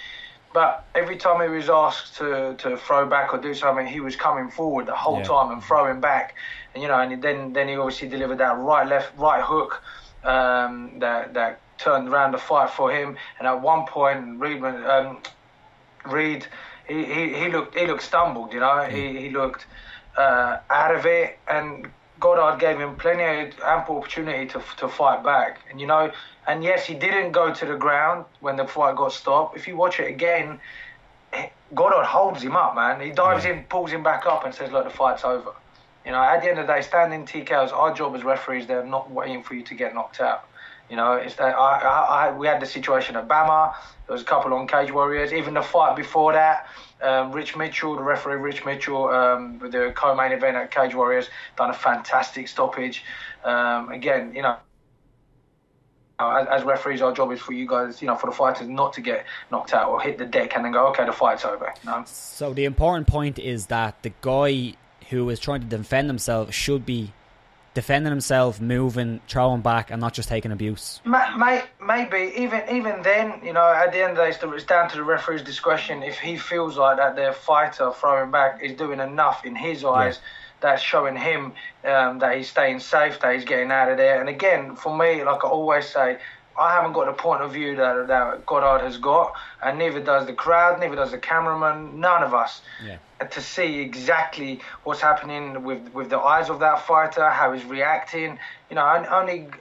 But every time he was asked to throw back or do something, he was coming forward the whole time and throwing back. And and then he obviously delivered that right hook that turned around the fight for him. And at one point, Reed he looked stumbled. He looked out of it, and Goddard gave him ample opportunity to fight back. And and yes, he didn't go to the ground when the fight got stopped. If you watch it again, Goddard holds him up, man. He dives in, pulls him back up, and says, "Look, the fight's over." At the end of the day, standing TKOs, our job as referees, they're not waiting for you to get knocked out. It's that we had the situation at BAMMA. There was a couple on Cage Warriors. Even the fight before that, Rich Mitchell, the referee Rich Mitchell, with the co-main event at Cage Warriors, done a fantastic stoppage. Again, as referees, our job is for you guys, for the fighters not to get knocked out or hit the deck and then go, okay, the fight's over. So the important point is that the guy who is trying to defend himself should be defending himself, moving, throwing back, and not just taking abuse. Maybe even then, at the end of the day, it's down to the referee's discretion. If he feels like that their fighter throwing back is doing enough in his eyes, that's showing him that he's staying safe, that he's getting out of there. And again, for me, like I always say, I haven't got the point of view that Goddard has got, and neither does the crowd, neither does the cameraman, none of us. Yeah. To see exactly what's happening with the eyes of that fighter, how he's reacting. You know,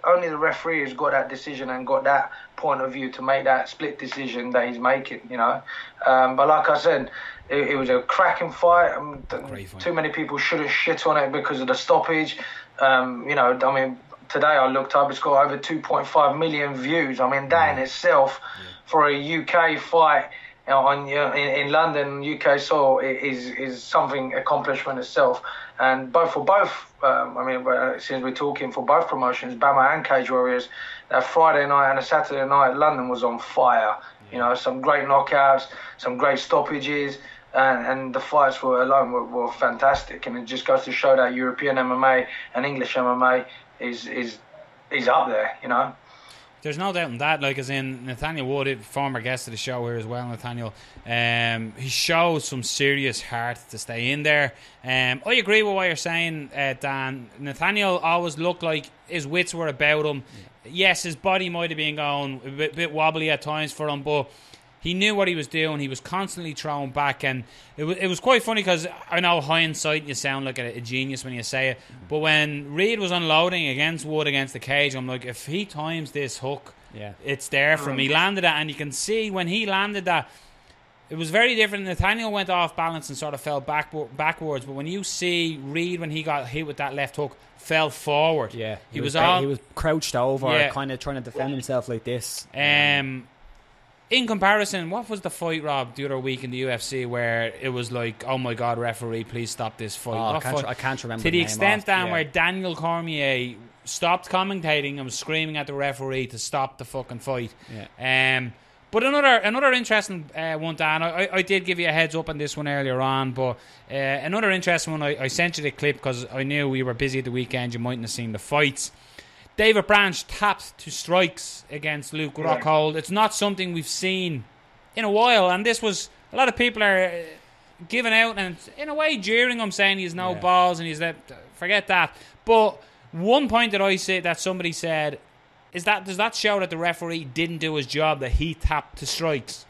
only the referee has got that decision and got that point of view to make that split decision that he's making, you know. But like I said, it was a cracking fight. Great fight. Too many people should have shit on it because of the stoppage. You know, I mean, today I looked up, it's got over 2.5 million views. I mean, that in itself, for a UK fight in London, UK soil, is something accomplishment itself. And for both, since we're talking for both promotions, BAMMA and Cage Warriors, that Friday night and a Saturday night, London was on fire. You know, some great knockouts, some great stoppages, and the fights were fantastic. And it just goes to show that European MMA and English MMA is up there, you know. There's no doubt in that. Like, as in Nathaniel Wood, former guest of the show here as well, Nathaniel, he shows some serious heart to stay in there. I agree with what you're saying, Dan. Nathaniel always looked like his wits were about him. Yes, his body might have been going a bit wobbly at times for him, but he knew what he was doing. He was constantly throwing back, and it was quite funny because I know hindsight you sound like a genius when you say it, but when Reid was unloading against Wood against the cage, I'm like, if he times this hook, it's there for him. He landed that, and you can see when he landed that, it was very different. Nathaniel went off balance and sort of fell backwards, but when you see Reid, when he got hit with that left hook, fell forward. Yeah, he was crouched over, kind of trying to defend himself like this. In comparison, what was the fight, Rob, the other week in the UFC where it was like, oh my God, referee, please stop this fight? I can't remember. To the extent where Daniel Cormier stopped commentating and was screaming at the referee to stop the fucking fight. Yeah. But another interesting one, Dan. I did give you a heads up on this one earlier on, but another interesting one. I sent you the clip because I knew we were busy at the weekend. You mightn't have seen the fights. David Branch tapped to strikes against Luke Rockhold. It's not something we've seen in a while, and this was, a lot of people are giving out and in a way jeering him, saying he's no balls and he's that. Forget that. But one point that I say that somebody said is that, does that show that the referee didn't do his job, that he tapped to strikes?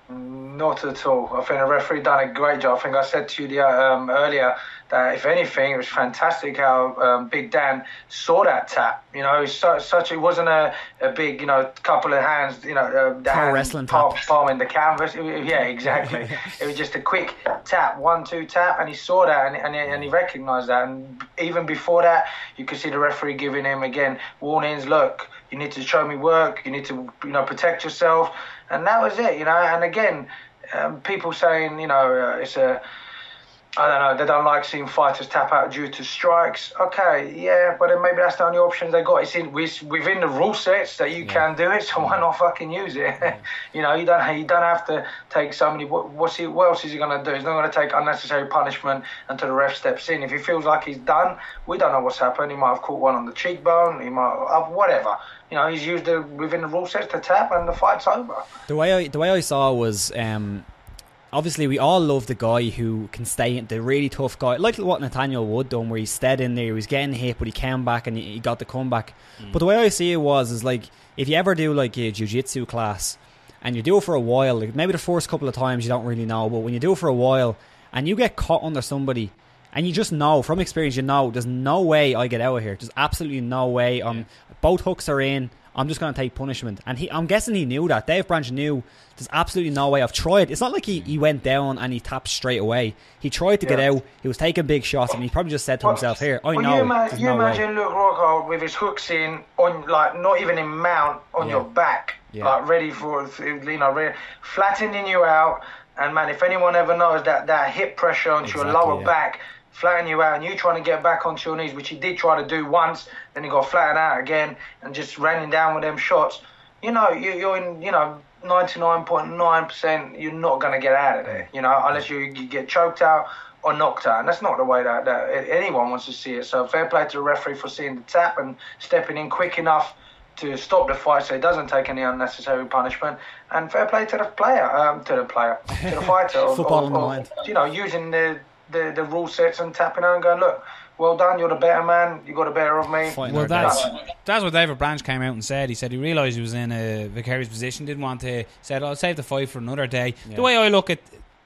Not at all. I think the referee done a great job. I think I said to you earlier that if anything, it was fantastic how Big Dan saw that tap. You know, it wasn't a big, you know, couple of hands, you know, the hand wrestling palm in the canvas. Yeah, exactly. It was just a quick tap, 1-2 tap, and he saw that and he recognised that. And even before that, you could see the referee giving him again warnings. Look, you need to show me work. You need to, you know, protect yourself. And that was it, you know. And again, people saying, you know, it's a, I don't know, they don't like seeing fighters tap out due to strikes. Okay, yeah, but then maybe that's the only option they got. It's within the rule sets that you can do it, so why not fucking use it? You know, you don't have to take so many. What else is he going to do? He's not going to take unnecessary punishment until the ref steps in. If he feels like he's done, we don't know what's happened. He might have caught one on the cheekbone. He might have whatever. You know, he's used it within the rule sets to tap, and the fight's over. The way I saw was, obviously we all love the guy who can stay in, the really tough guy, like what Nathaniel Wood done, where he stayed in there, he was getting hit, but he came back and he got the comeback. But the way I see it is like, if you ever do like a jiu-jitsu class and you do it for a while, like maybe the first couple of times you don't really know, but when you do it for a while and you get caught under somebody and you just know from experience, you know there's no way I get out of here, there's absolutely no way. Both hooks are in, I'm just going to take punishment. And I'm guessing he knew that. Dave Branch knew there's absolutely no way. I've tried. It's not like he went down and he tapped straight away. He tried to get out. He was taking big shots, and he probably just said to himself, "Here, I know." You imagine Luke Rockhold with his hooks in on, like, not even in mount on your back, like ready for, you know, flattening you out. And man, if anyone ever knows that hip pressure onto your lower back, flatten you out, and you trying to get back onto your knees, which he did try to do once, then he got flattened out again and just running down with them shots. You know, you're in, you know, 99.9% you're not going to get out of there, you know, unless you get choked out or knocked out. And that's not the way that anyone wants to see it. So fair play to the referee for seeing the tap and stepping in quick enough to stop the fight so he doesn't take any unnecessary punishment. And fair play to the fighter. Football in the mind. You know, using the rule sets and tapping out and going, look, well done, you're the better man, you got the better of me. Fighting Well, our that's what David Branch came out and said. He said he realised he was in a vicarious position, didn't want to. Said, I'll save the fight for another day. The way I look at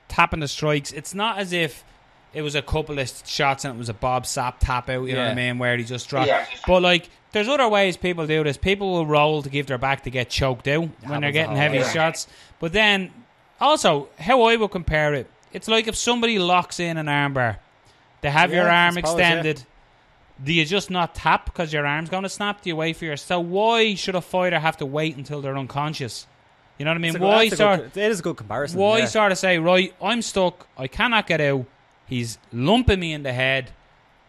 tapping the strikes, it's not as if it was a couple of shots and it was a Bob Sapp tap out, you know what I mean, where he just dropped. Yeah. But like, there's other ways people do this. People will roll to give their back to get choked out when they're getting heavy shots. But then, also, how I would compare it, it's like if somebody locks in an armbar, they have your arm extended. Do you just not tap because your arm's going to snap? Do you wait for your... So why should a fighter have to wait until they're unconscious? You know what I mean? It is a good comparison. Why sort of say, right, I'm stuck, I cannot get out, he's lumping me in the head,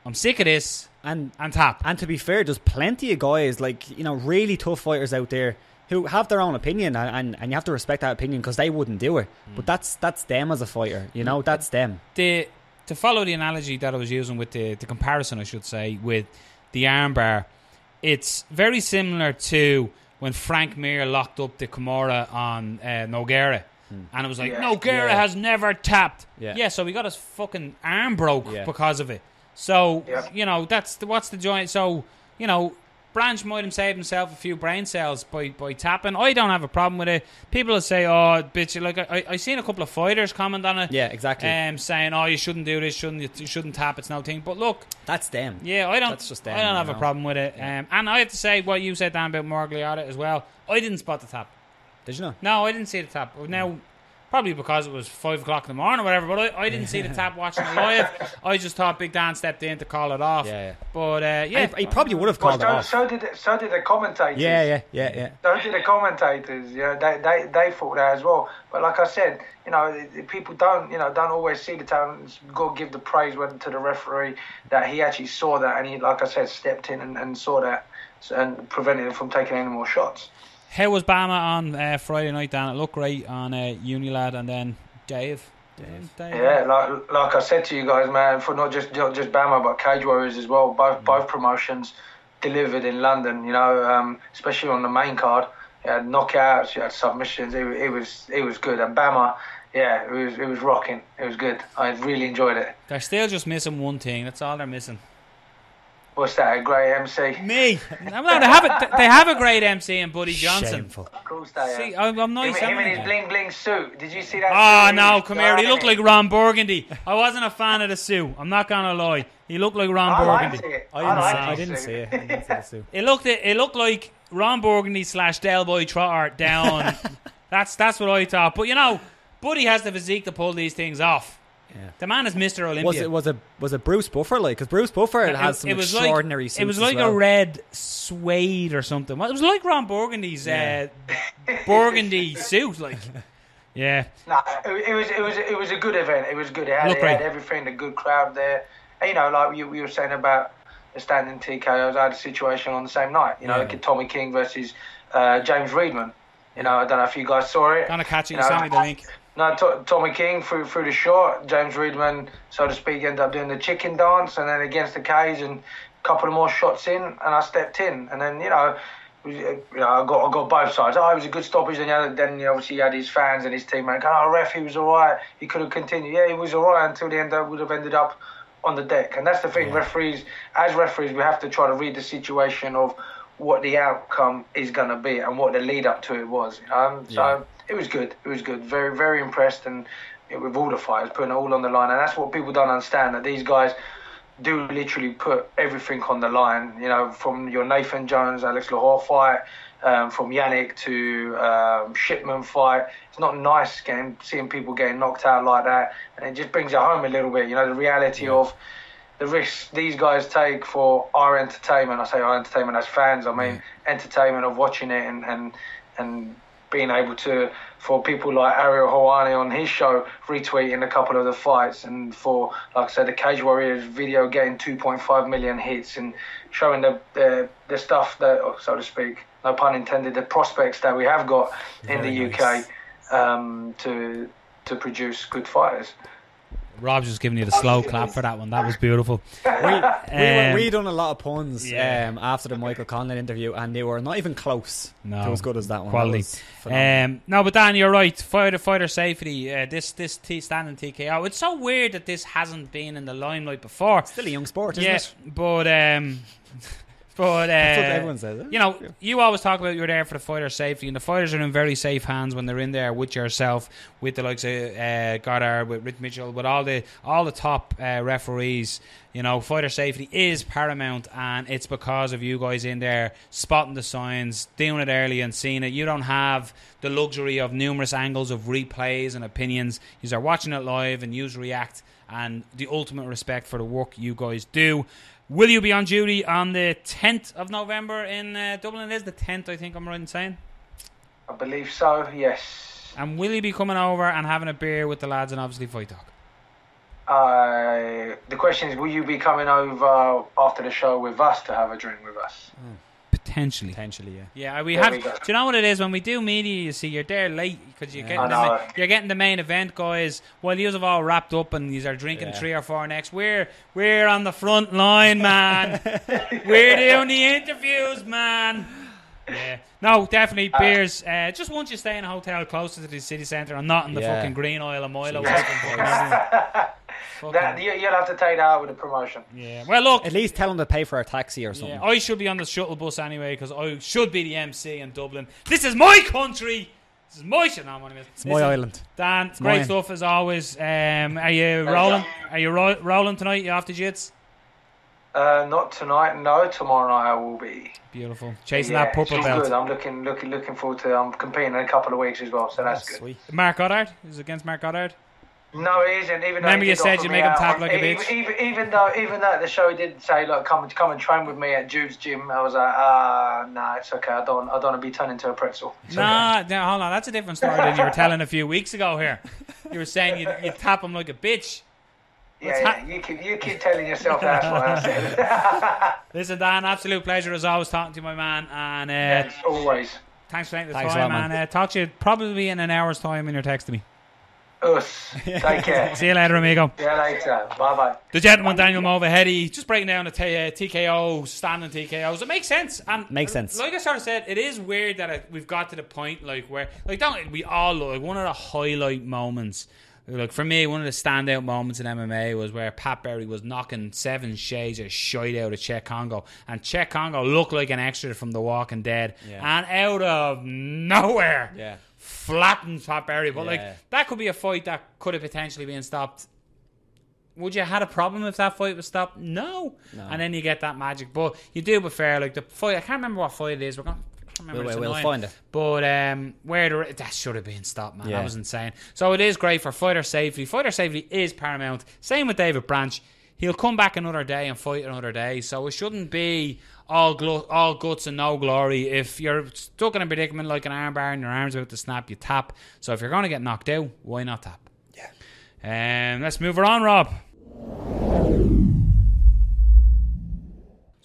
I'm sick of this, and tap. And to be fair, there's plenty of guys, like, you know, really tough fighters out there who have their own opinion, and you have to respect that opinion because they wouldn't do it. But that's them as a fighter, you know, that's them. To follow the analogy that I was using with the comparison, I should say, with the armbar, it's very similar to when Frank Mir locked up the Kimura on Nogueira. And it was like, Nogueira has never tapped. Yeah, so he got his fucking arm broke because of it. So, you know, what's the joint? So, you know, Branch might have saved himself a few brain cells by tapping. I don't have a problem with it. People will say, oh, bitch, like I seen a couple of fighters comment on it. Yeah, exactly. Saying, oh, you shouldn't do this, you shouldn't tap, it's no thing. But look, that's them. Yeah, That's just them, I don't have a problem with it. And I have to say what you said, Dan, about Morgliata as well. I didn't spot the tap. Did you not? No, I didn't see the tap. Now, probably because it was 5 o'clock in the morning or whatever, but I didn't see the tap watching it live. I just thought Big Dan stepped in to call it off. But he probably would have called it off. So did the commentators. Yeah. So did the commentators. Yeah, they thought that as well. But like I said, you know, people don't always see the talent. You've got to give the praise to the referee that he actually saw that, and he, like I said, stepped in and saw that and prevented him from taking any more shots. How was BAMMA on Friday night, Dan? It looked great on Unilad and then Dave. Yeah, like I said to you guys, man, for not just BAMMA but Cage Warriors as well. Both promotions delivered in London. You know, especially on the main card, you had knockouts, you had submissions. It was good. And BAMMA, yeah, it was rocking. It was good. I really enjoyed it. They're still just missing one thing. That's all they're missing. What's that? A great MC? Me? No, they have a great MC in Buddy Johnson. Shameful. Of course they see, I'm nice. Him in his bling bling suit. Did you see that? Oh no, come here. He looked like Ron Burgundy. I wasn't a fan of the suit. I'm not gonna lie. He looked like Ron Burgundy. I didn't see it. I didn't see the suit. It looked like Ron Burgundy / Del Boy Trotter down. That's what I thought. But you know, Buddy has the physique to pull these things off. Yeah. The man is Mr. Olympia. Was it Bruce Buffer like? Because Bruce Buffer has some extraordinary suits. It was like a red suede or something. It was like Ron Burgundy's burgundy suit, like. Yeah. Nah, it was a good event. It was good. It had everything. A good crowd there. And, you know, like you were saying about the standing TKOs. I had a situation on the same night. You know, Tommy King versus James Reedman. You know, I don't know if you guys saw it. Gonna catch it. You sent me the link. No, Tommy King through the short. James Reedman, so to speak, ended up doing the chicken dance, and then against the cage, and a couple of more shots in, and I stepped in, and then I got both sides. Oh, it was a good stoppage. And then obviously he had his fans and his teammates going, "Oh, ref, he was all right. He could have continued." Yeah, he was all right until the end. Would have ended up on the deck, and that's the thing. Referees, we have to try to read the situation of what the outcome is going to be and what the lead up to it was. So. It was good. It was good. Very, very impressed, and with all the fighters putting it all on the line. And that's what people don't understand, that these guys do literally put everything on the line. You know, from your Nathan Jones, Alex Lahore fight, from Yannick to Shipman fight. It's not nice seeing people getting knocked out like that, and it just brings it home a little bit. You know, the reality of the risks these guys take for our entertainment. I say our entertainment as fans. I mean entertainment of watching it and being able to, for people like Ariel Hawani on his show, retweeting a couple of the fights, and for, like I said, the Cage Warriors video getting 2.5 million hits, and showing the stuff that, so to speak, no pun intended, the prospects that we have got in the UK to produce good fighters. Rob's just giving you the slow clap for that one. That was beautiful. We done a lot of puns after the Michael Conlan interview, and they were not even close to as good as that one. Quality. No, but Dan, you're right. Fighter safety. This standing TKO. It's so weird that this hasn't been in the limelight before. It's still a young sport, isn't it? But that's what everyone says. You know, you always talk about you're there for the fighter safety, and the fighters are in very safe hands when they're in there with yourself, with the likes of Goddard, with Rich Mitchell, with all the top referees. You know, fighter safety is paramount, and it's because of you guys in there spotting the signs, doing it early and seeing it. You don't have the luxury of numerous angles of replays and opinions. You are watching it live and you react, and the ultimate respect for the work you guys do. Will you be on duty on the 10th of November in Dublin? It is the 10th, I think I'm right in saying. I believe so, yes. And will you be coming over and having a beer with the lads and obviously Fight Talk? The question is, will you be coming over after the show with us to have a drink with us? Potentially, yeah. Yeah, we have. Do you know what it is when we do media? You see, you're there late because you're getting the main event, guys. While you have all wrapped up and you are drinking 3 or 4 next. We're on the front line, man. We're doing the interviews, man. Yeah. No, definitely beers. Just once you stay in a hotel closer to the city centre and not in the fucking Green Isle of Milo. You'll have to take that out with the promotion. Yeah. Well, look. At least tell them to pay for a taxi or something. Yeah, I should be on the shuttle bus anyway because I should be the MC in Dublin. This is my country. This is my shit. It's my island. Dan, it's great stuff as always. Are you rolling? Are you rolling tonight? You off the jits? Not tonight. No, tomorrow night I will be. Beautiful. Chasing that purple belt. Good. I'm looking forward to. I'm competing in a couple of weeks as well, so that's good. Sweet. Mark Goddard is it against Mark Goddard. No, it isn't. Even remember you said you'd make him tap like a bitch. Even though the show did say, look, come and train with me at Jude's gym. I was like, nah, it's okay. I don't want to be turned into a pretzel. Nah, hold on. That's a different story than you were telling a few weeks ago here. You were saying you'd tap him like a bitch. Yeah, you keep telling yourself that's what I said. Listen, Dan, absolute pleasure as always talking to you, my man. And yes, always. Thanks for taking the time, man. Talk to you probably in an hour's time when you're texting me. Us. Take care. See you later, amigo. See you later. Bye-bye. The gentleman, Daniel Movahedi, just breaking down the TKOs, standing TKOs. It makes sense. And makes sense. Like I sort of said, it is weird that we've got to the point where don't we all one of the highlight moments. Like for me, one of the standout moments in MMA was where Pat Berry was knocking 7 shades of shite out of Chet Congo, and Chet Congo looked like an extra from The Walking Dead, and out of nowhere, flattened Pat Berry. But that could be a fight that could have potentially been stopped. Would you have had a problem if that fight was stopped? No. And then you get that magic. But you do prefer the fight. I can't remember what fight it is. We'll find it. But that should have been stopped, man. That was insane. So it is great for fighter safety. Fighter safety is paramount. Same with David Branch. He'll come back another day and fight another day. So it shouldn't be all guts and no glory. If you're stuck in a predicament like an armbar and your arm's about to snap, you tap. So if you're going to get knocked out, why not tap? Yeah. Let's move her on, Rob.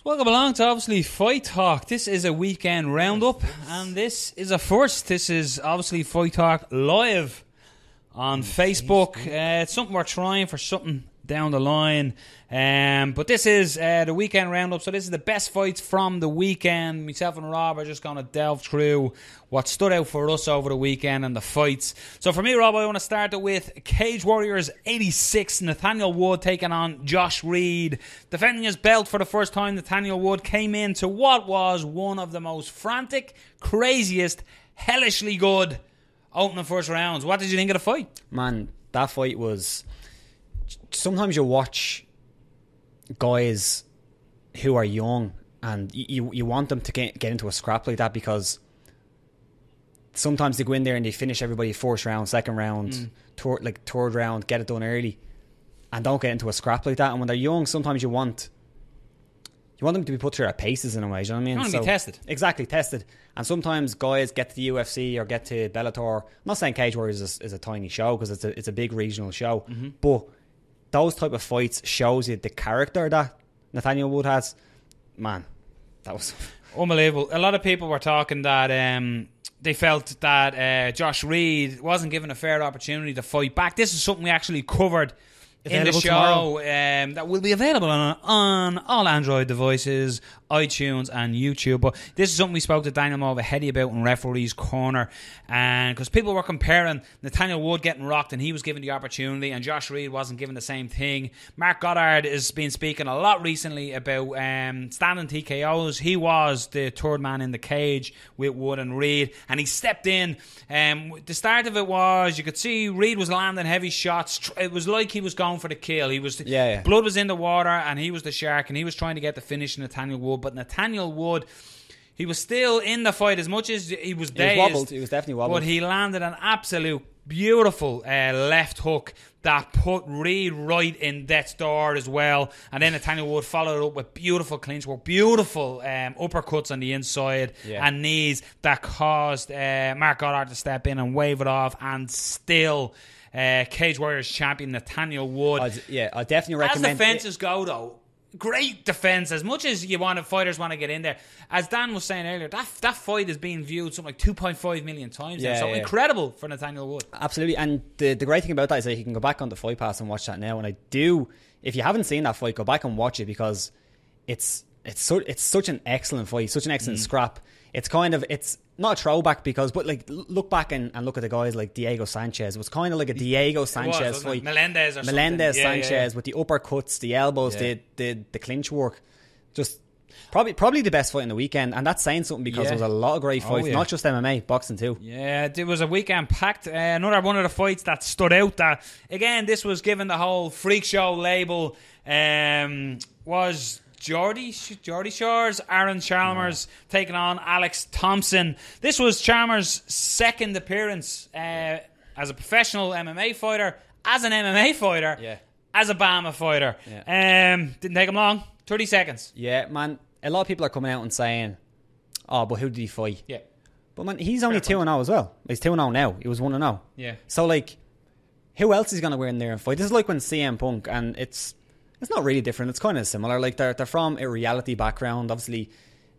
Welcome along to obviously Fight Talk. This is a weekend roundup, and this is a first. This is obviously Fight Talk live on Facebook. It's something we're trying for something down the line. But this is the weekend roundup. So this is the best fights from the weekend. Myself and Rob are just going to delve through what stood out for us over the weekend and the fights. So for me, Rob, I want to start it with Cage Warriors 86. Nathaniel Wood taking on Josh Reed. Defending his belt for the first time, Nathaniel Wood came into what was one of the most frantic, craziest, hellishly good opening first rounds. What did you think of the fight? Man, that fight was... Sometimes you watch guys who are young and you want them to get into a scrap like that, because sometimes they go in there and they finish everybody first round, second round, third round, get it done early, and don't get into a scrap like that. And when they're young, sometimes you want them to be put through their paces in a way. Do you know what I mean? You want to be tested. Exactly, tested. And sometimes guys get to the UFC or get to Bellator. I'm not saying Cage Warriors is a tiny show, because it's a big regional show, but those type of fights shows you the character that Nathaniel Wood has. Man, that was unbelievable. A lot of people were talking that they felt that Josh Reed wasn't given a fair opportunity to fight back. This is something we actually covered in the show that will be available on all Android devices, iTunes and YouTube. But this is something we spoke to Daniel Movahedi about in Referee's Corner, and because people were comparing Nathaniel Wood getting rocked and he was given the opportunity and Josh Reed wasn't given the same thing. Mark Goddard has been speaking a lot recently about standing TKOs. He was the third man in the cage with Wood and Reed, and he stepped in. The start of it was, you could see Reed was landing heavy shots. It was like he was going for the kill. He was blood was in the water and he was the shark, and he was trying to get the finish in Nathaniel Wood. But Nathaniel Wood, he was still in the fight as much as he was dazed. He was definitely wobbled. But he landed an absolute beautiful left hook that put Reed right in death's door as well. And then Nathaniel Wood followed up with beautiful clinch work, beautiful uppercuts on the inside and knees that caused Mark Goddard to step in and wave it off, and still Cage Warriors champion Nathaniel Wood. I definitely recommend. As defenses go, though, great defense. As much as fighters want to get in there, as Dan was saying earlier, that fight is being viewed something like 2.5 million times now. So incredible for Nathaniel Wood. Absolutely. And the great thing about that is that you can go back on the Fight Pass and watch that now. And if you haven't seen that fight, go back and watch it, because it's such an excellent fight, such an excellent scrap. It's not a throwback but like look back and look at the guys like Diego Sanchez. It was kind of like a Diego Sanchez fight. Melendez Sanchez with the uppercuts, the elbows, the clinch work. Just probably the best fight in the weekend, and that's saying something, because there was a lot of great fights, not just MMA, boxing too. Yeah, it was a weekend packed. Another one of the fights that stood out, that again this was given the whole freak show label, was Geordie Shores, Aaron Chalmers taking on Alex Thompson. This was Chalmers' second appearance as a professional MMA fighter, as an MMA fighter, as a BAMMA fighter. Didn't take him long, 30 seconds. Yeah, man, a lot of people are coming out and saying, oh, but who did he fight? Yeah. But man, he's only 2-0 as well. He's 2-0 now. He was 1-0. Yeah. So like, who else is going to go in there and fight? This is like when CM Punk, and it's not really different. It's kind of similar. Like they're from a reality background. Obviously,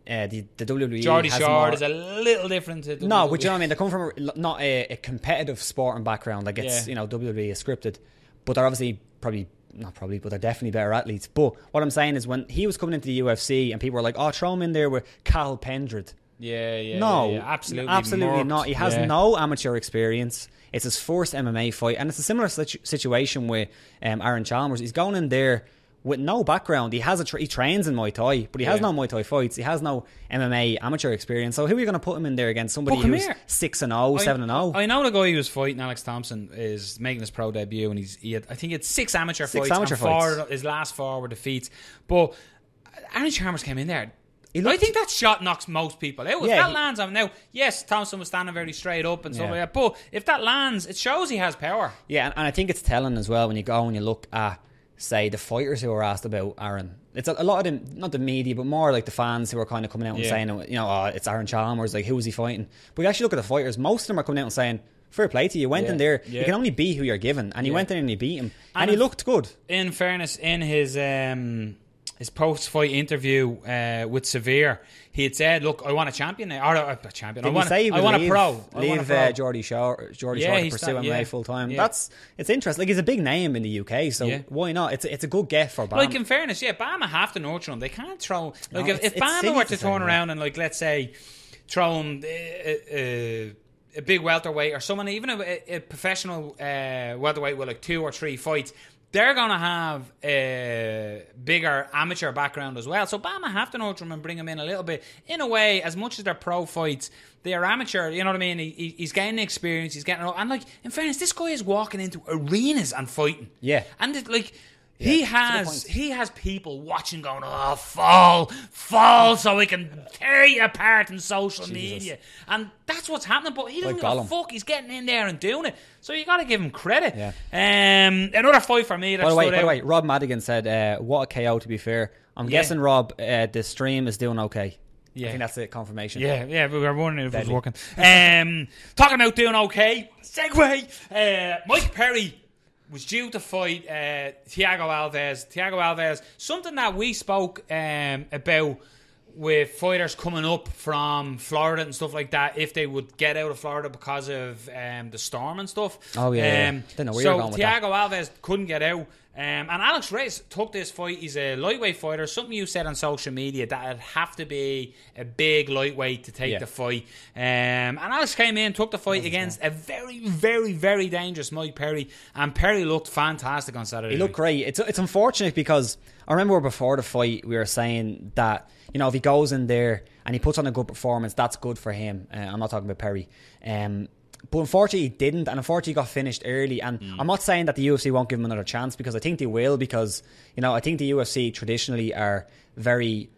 the WWE. Geordie Shore is a little different to WWE. No, but you know what I mean. They come from not a competitive sporting background. Like it's WWE is scripted, but they're obviously but they're definitely better athletes. But what I'm saying is, when he was coming into the UFC and people were like, "Oh, throw him in there with Cal Pendred." Absolutely not. He has no amateur experience. It's his first MMA fight, and it's a similar situation with Aaron Chalmers. He's going in there with no background. He trains in Muay Thai, but he has no Muay Thai fights. He has no MMA amateur experience. So who are you going to put him in there against? Somebody who's 6-0, 7-0. I know the guy who was fighting, Alex Thompson, is making his pro debut, and I think it's 6 amateur fights. His last 4 were defeats. But Aaron Chalmers came in there. I think that shot knocks most people out. If that lands on him now, yes, Thompson was standing very straight up and stuff like that, but if that lands, it shows he has power. Yeah, and I think it's telling as well when you go and you look at, say, the fighters who are asked about Aaron. It's a lot of them, not the media, but more like the fans who are kind of coming out and saying, it's Aaron Chalmers, like, who is he fighting? But you actually look at the fighters, most of them are coming out and saying, fair play to you, went in there, you can only beat who you're given, and he went in and he beat him, and he looked good. In fairness, in his post-fight interview with Severe, he had said, "Look, I want a champion now, or a champion. I want a pro. Leave Geordie Shore to pursue MMA full time." It's interesting. Like, he's a big name in the UK, so why not? It's a good get for BAMMA. Like, in fairness, BAMMA have to nurture him. They can't throw if BAMMA were to turn around and, like, let's say, throw him a big welterweight or someone, even a professional welterweight with like 2 or 3 fights. They're going to have a bigger amateur background as well. So BAMMA have to nurture him and bring him in a little bit. In a way, as much as they're pro fights, they're amateur. You know what I mean? He's getting experience. He's getting... And, like, in fairness, this guy is walking into arenas and fighting. Yeah. And, he has people watching going, oh, fall so we can tear you apart in social media. And that's what's happening, but he doesn't give a fuck. He's getting in there and doing it. So you got to give him credit. Yeah. Another fight for me. By the way, Rob Madigan said, what a KO, to be fair. I'm guessing, Rob, the stream is doing okay. Yeah. I think that's a confirmation. Yeah, we were wondering if it was working. Talking about doing okay, segue. Mike Perry was due to fight Thiago Alves. Something that we spoke about with fighters coming up from Florida and stuff like that, if they would get out of Florida because of the storm and stuff. Oh, yeah. Don't know where you're going with that. Thiago Alves couldn't get out. And Alex Reyes took this fight. He's a lightweight fighter. Something you said on social media that it'd have to be a big lightweight to take the fight. And Alex came in, took the fight against a very, very, very dangerous Mike Perry. And Perry looked fantastic on Saturday. He looked great. It's unfortunate because I remember before the fight we were saying that, you know, if he goes in there and he puts on a good performance, that's good for him. I'm not talking about Perry. But unfortunately he didn't, and unfortunately he got finished early. And I'm not saying that the UFC won't give him another chance, because I think they will, because, you know, I think the UFC traditionally are very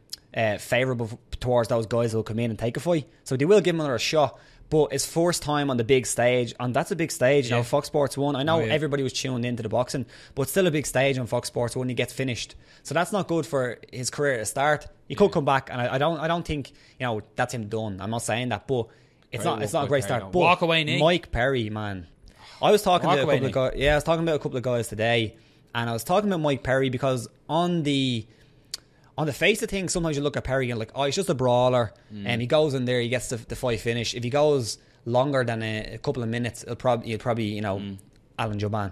favourable towards those guys who will come in and take a fight. So they will give him another shot. But it's first time on the big stage, and that's a big stage. You know, Fox Sports 1. I know everybody was tuned into the boxing, but it's still a big stage on Fox Sports 1. He gets finished, so that's not good for his career to start. He could come back, and I don't think, you know, that's him done. I'm not saying that, but it's not a great start. But walk away, Nick. Mike Perry, man. I was talking to a couple of guys. Yeah, I was talking about a couple of guys today, and I was talking about Mike Perry because on the face of things, sometimes you look at Perry and like, oh, he's just a brawler, and he goes in there, he gets the fight finish. If he goes longer than a couple of minutes, he'll probably you know, Alan Jouban.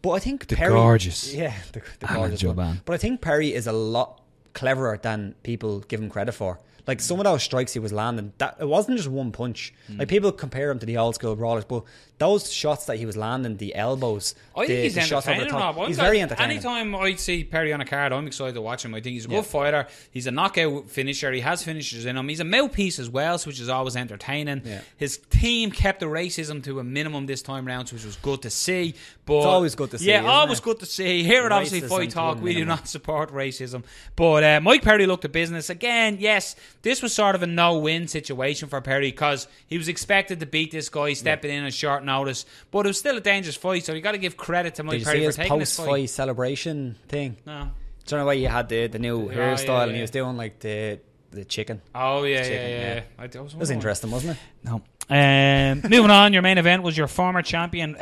But I think Perry, gorgeous, the gorgeous one. But I think Perry is a lot cleverer than people give him credit for. Like, some of those strikes he was landing, that it wasn't just one punch. Like, people compare him to the old school brawlers, but those shots that he was landing, the elbows, I think he's entertaining, Rob. He's very entertaining. Anytime I see Perry on a card, I'm excited to watch him. I think he's a good fighter. He's a knockout finisher. He has finishers in him. He's a mouthpiece as well, which is always entertaining. His team kept the racism to a minimum this time round, which was good to see. But it's always good to see. Yeah, always good to see. Here at obviously Fight Talk, we do not support racism. But Mike Perry looked at business again. Yes, this was sort of a no-win situation for Perry because he was expected to beat this guy stepping in on short notice, but it was still a dangerous fight, so you got to give credit to Mike Perry for taking this fight. Did you see his post-fight celebration thing? No. Do you know why you had the new hairstyle and he was doing like the chicken? Oh, yeah. It was interesting, wasn't it? No. Moving on, your main event was your former champion.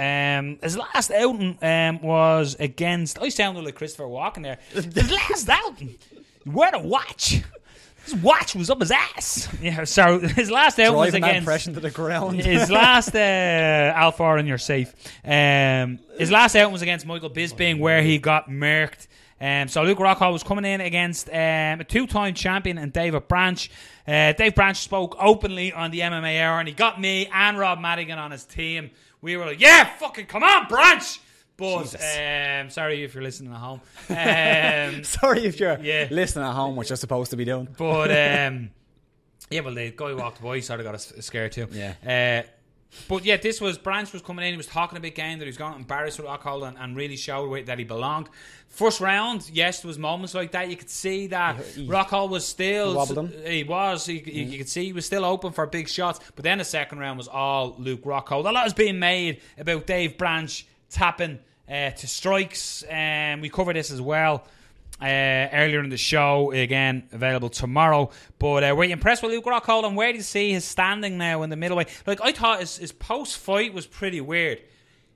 His last outing was against... I sounded like Christopher Walken there. His last outing. Where to watch? His watch was up his ass. Yeah, so his last out was against... Driving that impression to the ground. His last... Alfar, and you're safe. His last out was against Michael Bisping, where he got murked. So Luke Rockhold was coming in against a two-time champion and David Branch. Dave Branch spoke openly on the MMA Hour, and he got me and Rob Madigan on his team. We were like, yeah, fucking come on, Branch! But sorry if you're listening at home. Sorry if you're listening at home, which you're supposed to be doing. But yeah, well, the guy walked by, sort of got us scared too. Yeah. But yeah, this was Branch was coming in. He was talking a big game that he was going to embarrass with Rockhold and really show that he belonged. First round, yes, there was moments like that. You could see that Rockhold was still wobbled him. He was. You could see he was still open for big shots. But then the second round was all Luke Rockhold. A lot is being made about Dave Branch tapping to strikes. We covered this as well earlier in the show. Again, available tomorrow. But were you impressed with Luke Rockhold, and where do you see his standing now in the middleweight? Like, I thought his post-fight was pretty weird.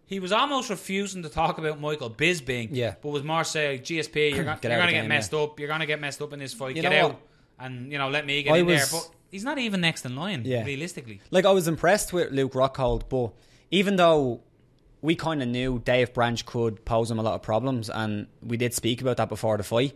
He was almost refusing to talk about Michael Bisping, but was more saying, GSP, you're going to get messed up. You're going to get messed up in this fight. Get out and let me get in there. But he's not even next in line, realistically. Like, I was impressed with Luke Rockhold, but even though we kind of knew Dave Branch could pose him a lot of problems, and we did speak about that before the fight,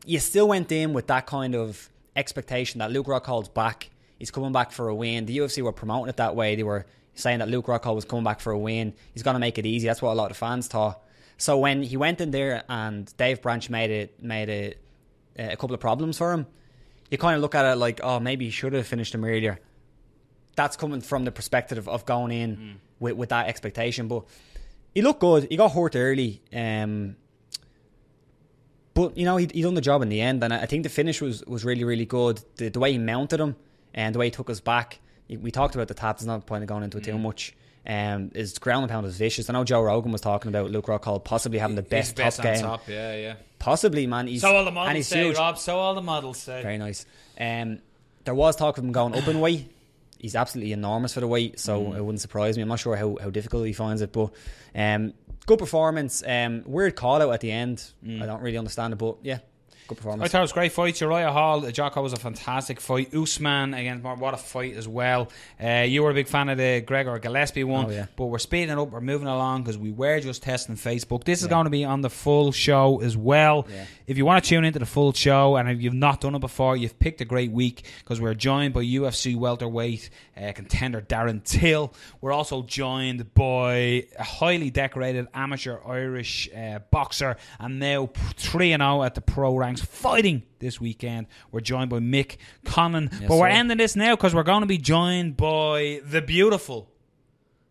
you still went in with that kind of expectation that Luke Rockhold's back. He's coming back for a win. The UFC were promoting it that way. They were saying that Luke Rockhold was coming back for a win. He's going to make it easy. That's what a lot of fans thought. So when he went in there and Dave Branch made a couple of problems for him, you kind of look at it like, oh, maybe he should have finished him earlier. That's coming from the perspective of going in with that expectation. But he looked good. He got hurt early. But, he done the job in the end. And I think the finish was really, really good. The way he mounted him and the way he took us back. We talked about the tap. There's no point in going into it too much. His ground and pound is vicious. I know Joe Rogan was talking about Luke Rockhold possibly having the best top game. Top. Yeah. Possibly, man. So all the models say, Rob. So all the models say. Very nice. There was talk of him going up in weight. He's absolutely enormous for the weight, so it wouldn't surprise me. I'm not sure how difficult he finds it, but good performance. Weird call out at the end. I don't really understand it, but yeah. good performance. I thought it was a great fight. Uriah Hall, Jocko was a fantastic fight. Usman against Mark, what a fight as well. You were a big fan of the Gregor Gillespie one, but we're speeding it up, we're moving along because we were just testing Facebook. This is going to be on the full show as well. If you want to tune into the full show, and if you've not done it before, you've picked a great week, because we're joined by UFC welterweight contender Darren Till. We're also joined by a highly decorated amateur Irish boxer, and now 3-0 at the pro ranks, fighting this weekend. We're joined by Mick Conlan. But we're ending this now because we're going to be joined by the beautiful,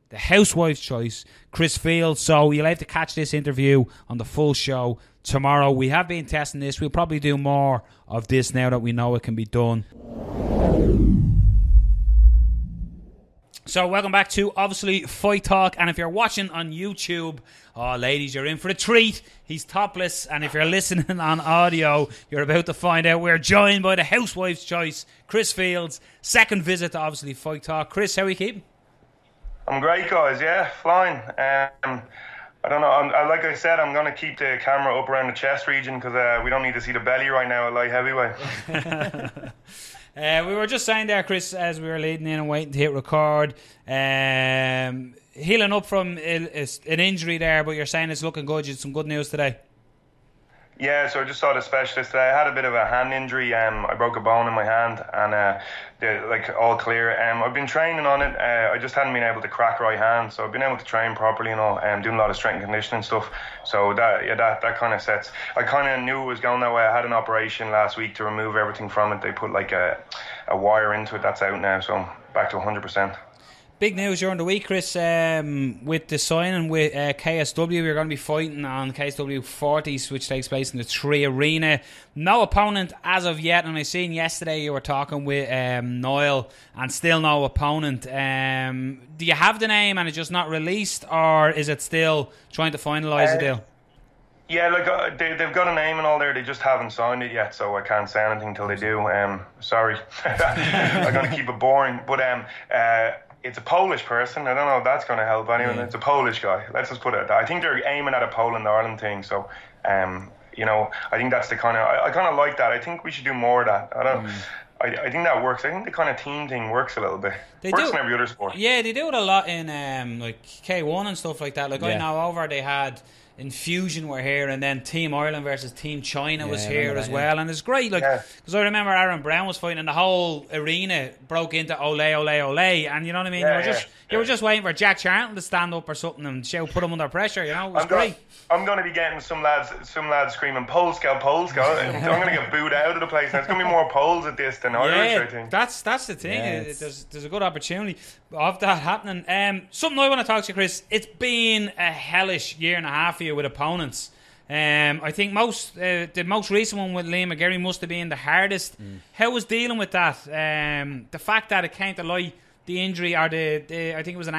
the housewife's choice, Chris Field. So you'll have to catch this interview on the full show tomorrow. We have been testing this. We'll probably do more of this now that we know it can be done. So welcome back to, obviously, Fight Talk. And if you're watching on YouTube, oh, ladies, you're in for a treat. He's topless. And if you're listening on audio, you're about to find out we're joined by the housewife's choice, Chris Fields. Second visit to, obviously, Fight Talk. Chris, how are you keeping? I'm great, guys. Yeah, flying. I don't know. Like I said, I'm going to keep the camera up around the chest region because we don't need to see the belly right now at light heavyweight. We were just saying there, Chris, as we were leading in and waiting to hit record, healing up from an injury there, but you're saying it's looking good. You had some good news today. Yeah, so I just saw the specialist today. I had a bit of a hand injury. I broke a bone in my hand, and all clear. I've been training on it. I just hadn't been able to crack right hand, so I've been able to train properly, doing a lot of strength and conditioning stuff. So that kind of sets. I kind of knew it was going that way. I had an operation last week to remove everything from it. They put like a wire into it. That's out now, so I'm back to 100%. Big news during the week, Chris, with the signing with KSW. We're going to be fighting on KSW 40's, which takes place in the 3 Arena. No opponent as of yet, and I seen yesterday you were talking with Niall, and still no opponent. Do you have the name and it's just not released, or is it still trying to finalise the deal? Yeah, they've got a name and all there. They just haven't signed it yet, so I can't say anything until they do. Sorry, I'm going to keep it boring, but it's a Polish person. I don't know if that's going to help anyone. It's a Polish guy. Let's just put it at that. I think they're aiming at a Poland-Ireland thing. So, I think that's the kind of... I kind of like that. I think we should do more of that. I think that works. I think the kind of team thing works a little bit. Works in every other sport. Yeah, they do it a lot in like K1 and stuff like that. I know over they had... Infusion were here, and then Team Ireland versus Team China was here as well, and it's great, because I remember Aaron Brown was fighting and the whole arena broke into ole, ole, ole, and you know what I mean, you were just waiting for Jack Charlton to stand up or something and put him under pressure, it was great. I'm going to be getting some lads screaming Polska, Polska. I'm going to get booed out of the place. Now it's going to be more Poles at this than Irish, I think. That's the thing. There's a good opportunity of that happening. Something I want to talk to you, Chris. It's been a hellish year and a half for you with opponents. I think the most recent one with Liam McGarry must have been the hardest. How was dealing with that? The fact that it came to light, the injury, or I think it was an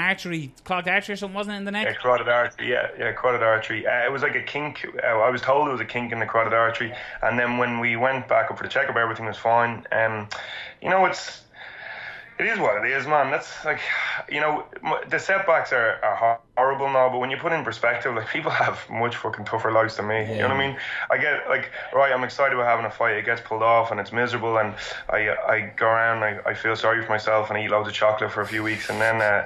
clogged artery or something, wasn't it, in the neck? Yeah, carotid artery. Yeah, carotid artery. It was like a kink. I was told it was a kink in the carotid artery, and then when we went back up for the checkup, everything was fine. It is what it is, man. That's the setbacks are horrible now, but when you put in perspective, people have much fucking tougher lives than me. Yeah. You know what I mean? I get I'm excited about having a fight. It gets pulled off and it's miserable, and I go around, I feel sorry for myself and I eat loads of chocolate for a few weeks, and then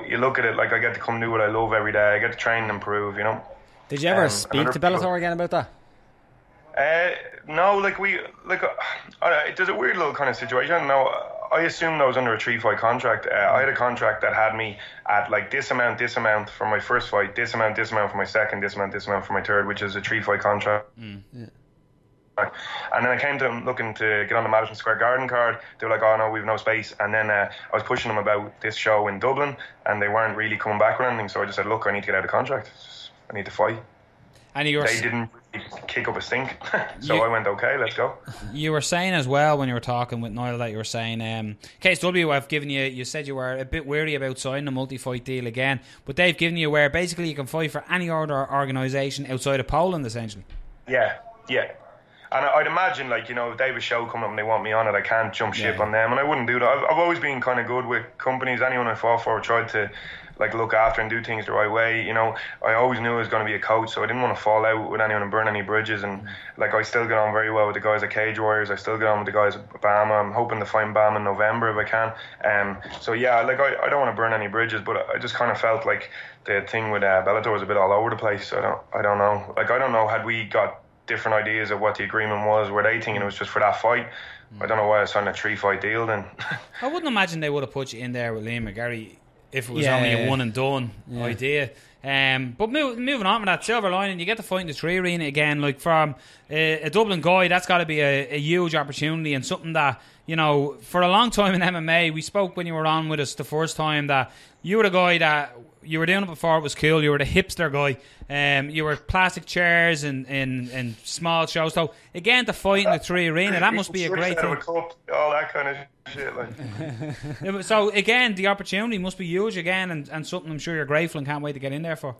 you look at it like I get to come do what I love every day. I get to train and improve. Did you ever speak to Bellator again about that? No, there's a weird little kind of situation. No, I assumed I was under a 3-fight contract. I had a contract that had me at this amount for my first fight, this amount for my second, this amount for my third, which is a 3-fight contract. Yeah. And then I came to them looking to get on the Madison Square Garden card. They were like, oh no, we've no space. And then I was pushing them about this show in Dublin, and they weren't really coming back with anything. So I just said, look, I need to get out of contract. I need to fight. And they didn't kick up a stink. So I went, okay, let's go. You were saying as well when you were talking with Niall that you were saying KSW have given you said you were a bit wary about signing a multi-fight deal again, but they've given you where basically you can fight for any other organisation outside of Poland, essentially. Yeah. And I'd imagine, if they have a show coming up and they want me on it, I can't jump ship on them, and I wouldn't do that. I've always been kind of good with companies. Anyone I fought for, tried to like look after and do things the right way. You know, I always knew I was going to be a coach, so I didn't want to fall out with anyone and burn any bridges. And like, I still get on very well with the guys at Cage Warriors. I still get on with the guys at BAMMA. I'm hoping to find BAMMA in November if I can. So yeah, like I don't want to burn any bridges, but I just kind of felt like the thing with Bellator was a bit all over the place. I don't know. Like, I don't know, had we got different ideas of what the agreement was, were they thinking it was just for that fight? I don't know why I signed a 3-fight deal then. I wouldn't imagine they would have put you in there with Liam McGarry if it was only a one and done idea. But moving on with that, silver lining, you get to fight in the 3 Arena again. Like, from a Dublin guy, that's got to be a huge opportunity, and something that, you know, for a long time in MMA, we spoke when you were on with us the first time that you were the guy that you were doing it before it was cool. You were the hipster guy. You were plastic chairs in small shows. So again, to fight in the 3 Arena, that must be a great thing. Cup, all that kind of shit. Like. So again, the opportunity must be huge again, and something I'm sure you're grateful and can't wait to get in there for.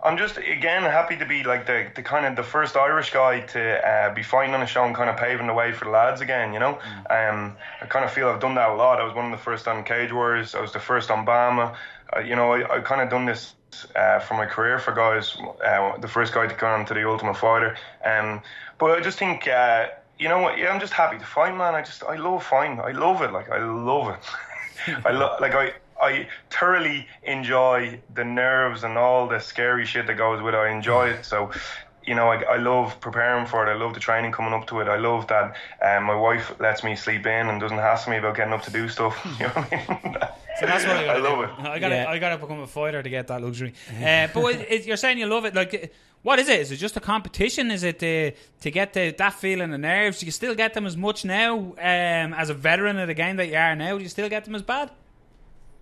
I'm just, again, happy to be like the kind of the first Irish guy to be fighting on a show and kind of paving the way for the lads again, you know. I kind of feel I've done that a lot. I was one of the first on Cage Warriors. I was the first on BAMMA. You know, I kind of done this for my career for guys. The first guy to come on to the Ultimate Fighter. But I just think, you know what? Yeah, I'm just happy to fight, man. I love fighting. I love it. Like, I love it. I thoroughly enjoy the nerves and all the scary shit that goes with it. I enjoy it. So, you know, I love preparing for it. I love the training coming up to it. I love that my wife lets me sleep in and doesn't hassle me about getting up to do stuff. You know what I mean? So that's what I love it. I gotta become a fighter to get that luxury. But you're saying you love it. Like, what is it? Is it just a competition? Is it to get that feeling of nerves? Do you still get them as much now as a veteran of the game that you are now? Do you still get them as bad?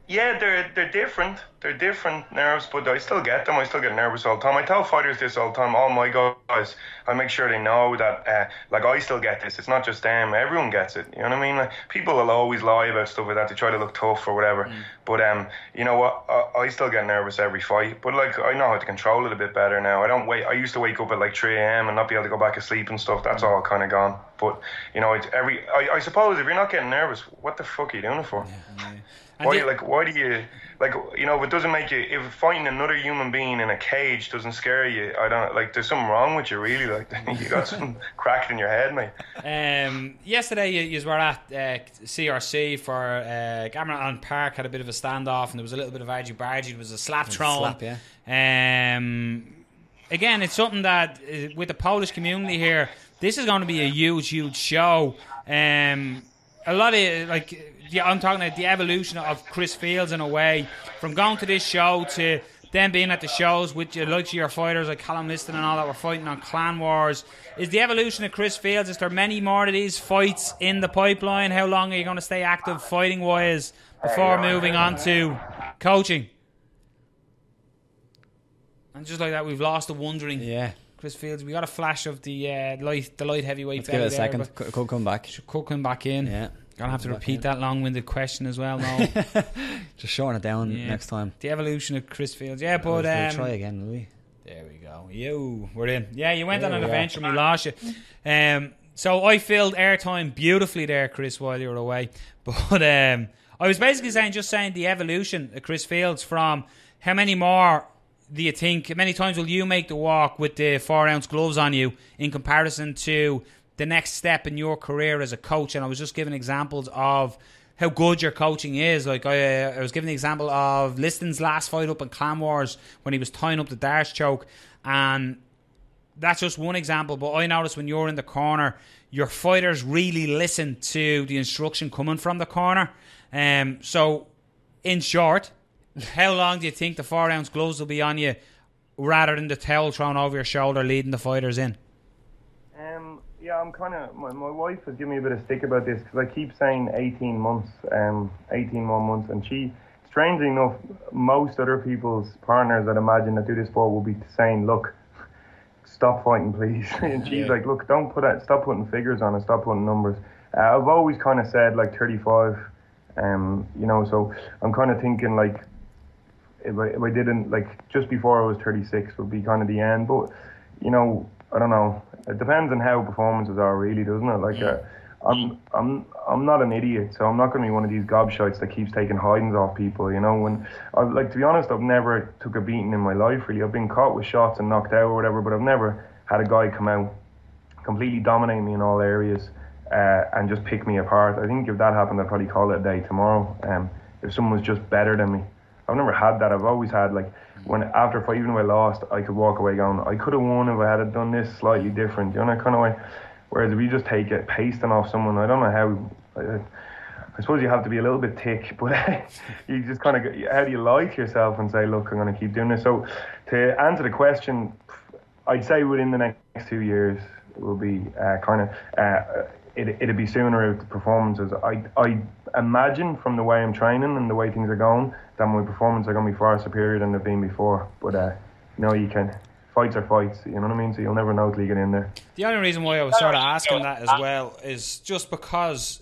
Yeah, they're different. They're different nerves, but I still get them. I still get nervous all the time. I tell fighters this all the time. All my guys, I make sure they know that, like, I still get this. It's not just them. Everyone gets it. You know what I mean? Like, people will always lie about stuff like that to try to look tough or whatever. But you know what? I still get nervous every fight. But like, I know how to control it a bit better now. I don't wait. I used to wake up at like 3 a.m. and not be able to go back to sleep and stuff. That's all kind of gone. But you know, it's I suppose if you're not getting nervous, what the fuck are you doing it for? Why do you, like, you know, if it doesn't make you, if fighting another human being in a cage doesn't scare you, I don't, like, there's something wrong with you, really. Like, you got something cracked in your head, mate. Yesterday you were at CRC for Gamron Park, had a bit of a standoff, and there was a little bit of argy-bargy. There was a slap thrown. Again, it's something that with the Polish community here, this is going to be a huge show. A lot of, like, I'm talking about the evolution of Chris Fields in a way, from going to this show to then being at the shows with your, like, your fighters like Callum Liston and all that were fighting on Clan Wars. Is the evolution of Chris Fields, is there many more of these fights in the pipeline? How long are you going to stay active fighting wise before moving on to coaching? And just like that, we've lost the wondering. Yeah. Chris Fields, we got a flash of the light heavyweight. Let's give it a second. Could come back. Could come back in. Yeah. Gonna have to repeat that long-winded question as well. No, just shorten it down next time. The evolution of Chris Fields. Yeah, but we'll try again, will we? There we go. We're in. Yeah, you went on an adventure and we lost you. So I filled airtime beautifully there, Chris, while you were away. But I was basically saying the evolution of Chris Fields from how many more do you think, how many times will you make the walk with the 4-ounce gloves on you in comparison to the next step in your career as a coach? And I was just giving examples of how good your coaching is. Like, I was giving the example of Liston's last fight up in Clan Wars when he was tying up the Darce choke, and that's just one example. But I noticed when you're in the corner, your fighters really listen to the instruction coming from the corner. So in short, how long do you think the 4-ounce gloves will be on you rather than the towel thrown over your shoulder leading the fighters in? Yeah, I'm kind of, my wife has given me a bit of stick about this because I keep saying 18 months, 18 more months, and she, strangely enough, most other people's partners, I'd imagine, that do this sport will be saying, look, stop fighting, please. And she's like, look, stop putting figures on it, stop putting numbers. I've always kind of said like 35, you know, so I'm kind of thinking like, if I didn't, like, just before I was 36 would be kind of the end. But, you know, I don't know. It depends on how performances are, really, doesn't it? Like, I'm not an idiot, so I'm not going to be one of these gobshites that keeps taking hidings off people. You know, when to be honest, I've never took a beating in my life. Really, I've been caught with shots and knocked out or whatever, but I've never had a guy come out completely dominate me in all areas and just pick me apart. I think if that happened, I'd probably call it a day tomorrow. If someone was just better than me, I've never had that. I've always had, like, when after a fight, even if I lost, I could walk away going, I could have won if I had done this slightly different, you know, kind of way. Whereas if you just take it pasting off someone, I don't know how. I suppose you have to be a little bit thick, but you just kind of, how do you lie to yourself and say, look, I'm going to keep doing this? So to answer the question, I'd say within the next 2 years it will be it'd be sooner if the performances. I imagine from the way I'm training and the way things are going that my performances are going to be far superior than they've been before. But you can. Fights are fights, you know what I mean? So you'll never know till you get in there. The only reason why I was sort of asking that as well is just because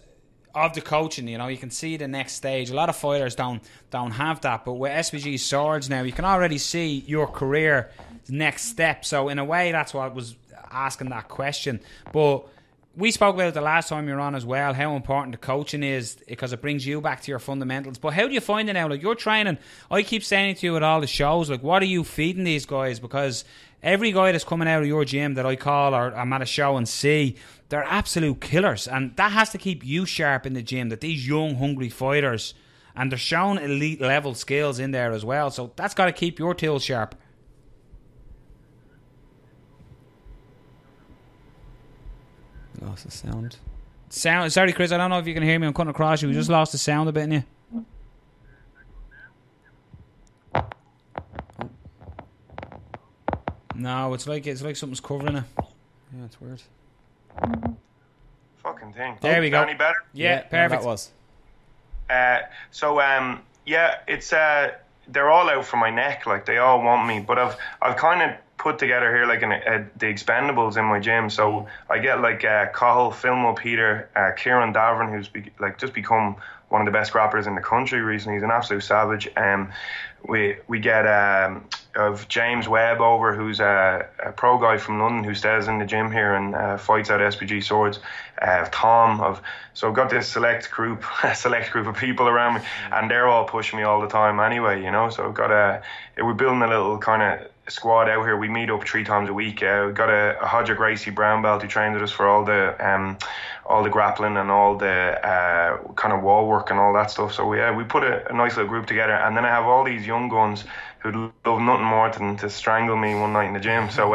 of the coaching. You know, you can see the next stage. A lot of fighters don't have that, but with SBG Swords now, you can already see your career next step. So in a way, that's what I was asking that question. But we spoke about it the last time you were on as well, how important the coaching is, because it brings you back to your fundamentals. But how do you find it now? Like, you're training, I keep saying to you at all the shows, like, what are you feeding these guys? Because every guy that's coming out of your gym that I call or I'm at a show and see, they're absolute killers. And that has to keep you sharp in the gym, that these young, hungry fighters, and they're showing elite level skills in there as well. So that's got to keep your tools sharp. Lost the sound. Sorry, Chris, I don't know if you can hear me. I'm cutting across you. We just lost the sound a bit in you. No, it's like something's covering it. Yeah, it's weird. Fucking thing. There we go. Any better? Yeah, perfect. That was. It's they're all out for my neck. Like, they all want me, but I've kind of put together here like the expendables in my gym. So I get like Cahill, Phil Peter, Kieran Davern, who's just become one of the best grapplers in the country recently. He's an absolute savage. We get of James Webb over, who's a pro guy from London who stays in the gym here and fights out SBG Swords. Tom so I've got this select group of people around me, and they're all pushing me all the time anyway, you know. So I've got we're building a little kind of squad out here. We meet up 3 times a week. We've got a Hodger Gracie brown belt who trains with us for all the grappling and all the kind of wall work and all that stuff. So we put a nice little group together, and then I have all these young guns who'd love nothing more than to strangle me one night in the gym. So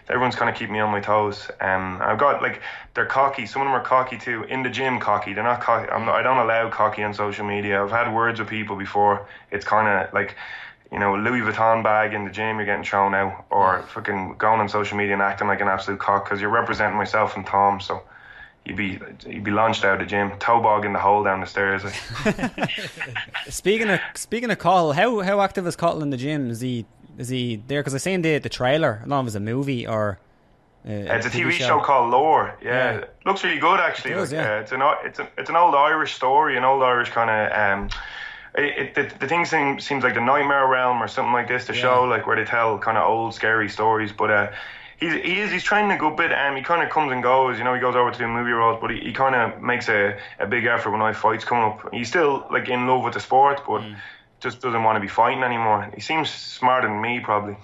everyone's kind of keeping me on my toes. I've got, like, they're cocky. Some of them are cocky too. In the gym, cocky. They're not cocky. I don't allow cocky on social media. I've had words with people before. It's kind of like, you know, Louis Vuitton bag in the gym, you're getting thrown out, or fucking going on social media and acting like an absolute cock because you're representing myself and Tom. So you'd be launched out of the gym, toe bog in the hole down the stairs. Speaking of Cahill, how active is Cahill in the gym? Is he there? Because I seen the trailer. I don't know if it's a movie or it's a TV show called Lore. Yeah. It looks really good actually. It does, yeah. It's an old Irish story, an old Irish kind of. The thing seems like the Nightmare Realm or something like this. The show, like, where they tell kind of old scary stories, but. He's training a good bit. He kind of comes and goes. You know, he goes over to do movie roles, but he kind of makes a big effort when I fights come up. He's still, like, in love with the sport, but just doesn't want to be fighting anymore. He seems smarter than me, probably.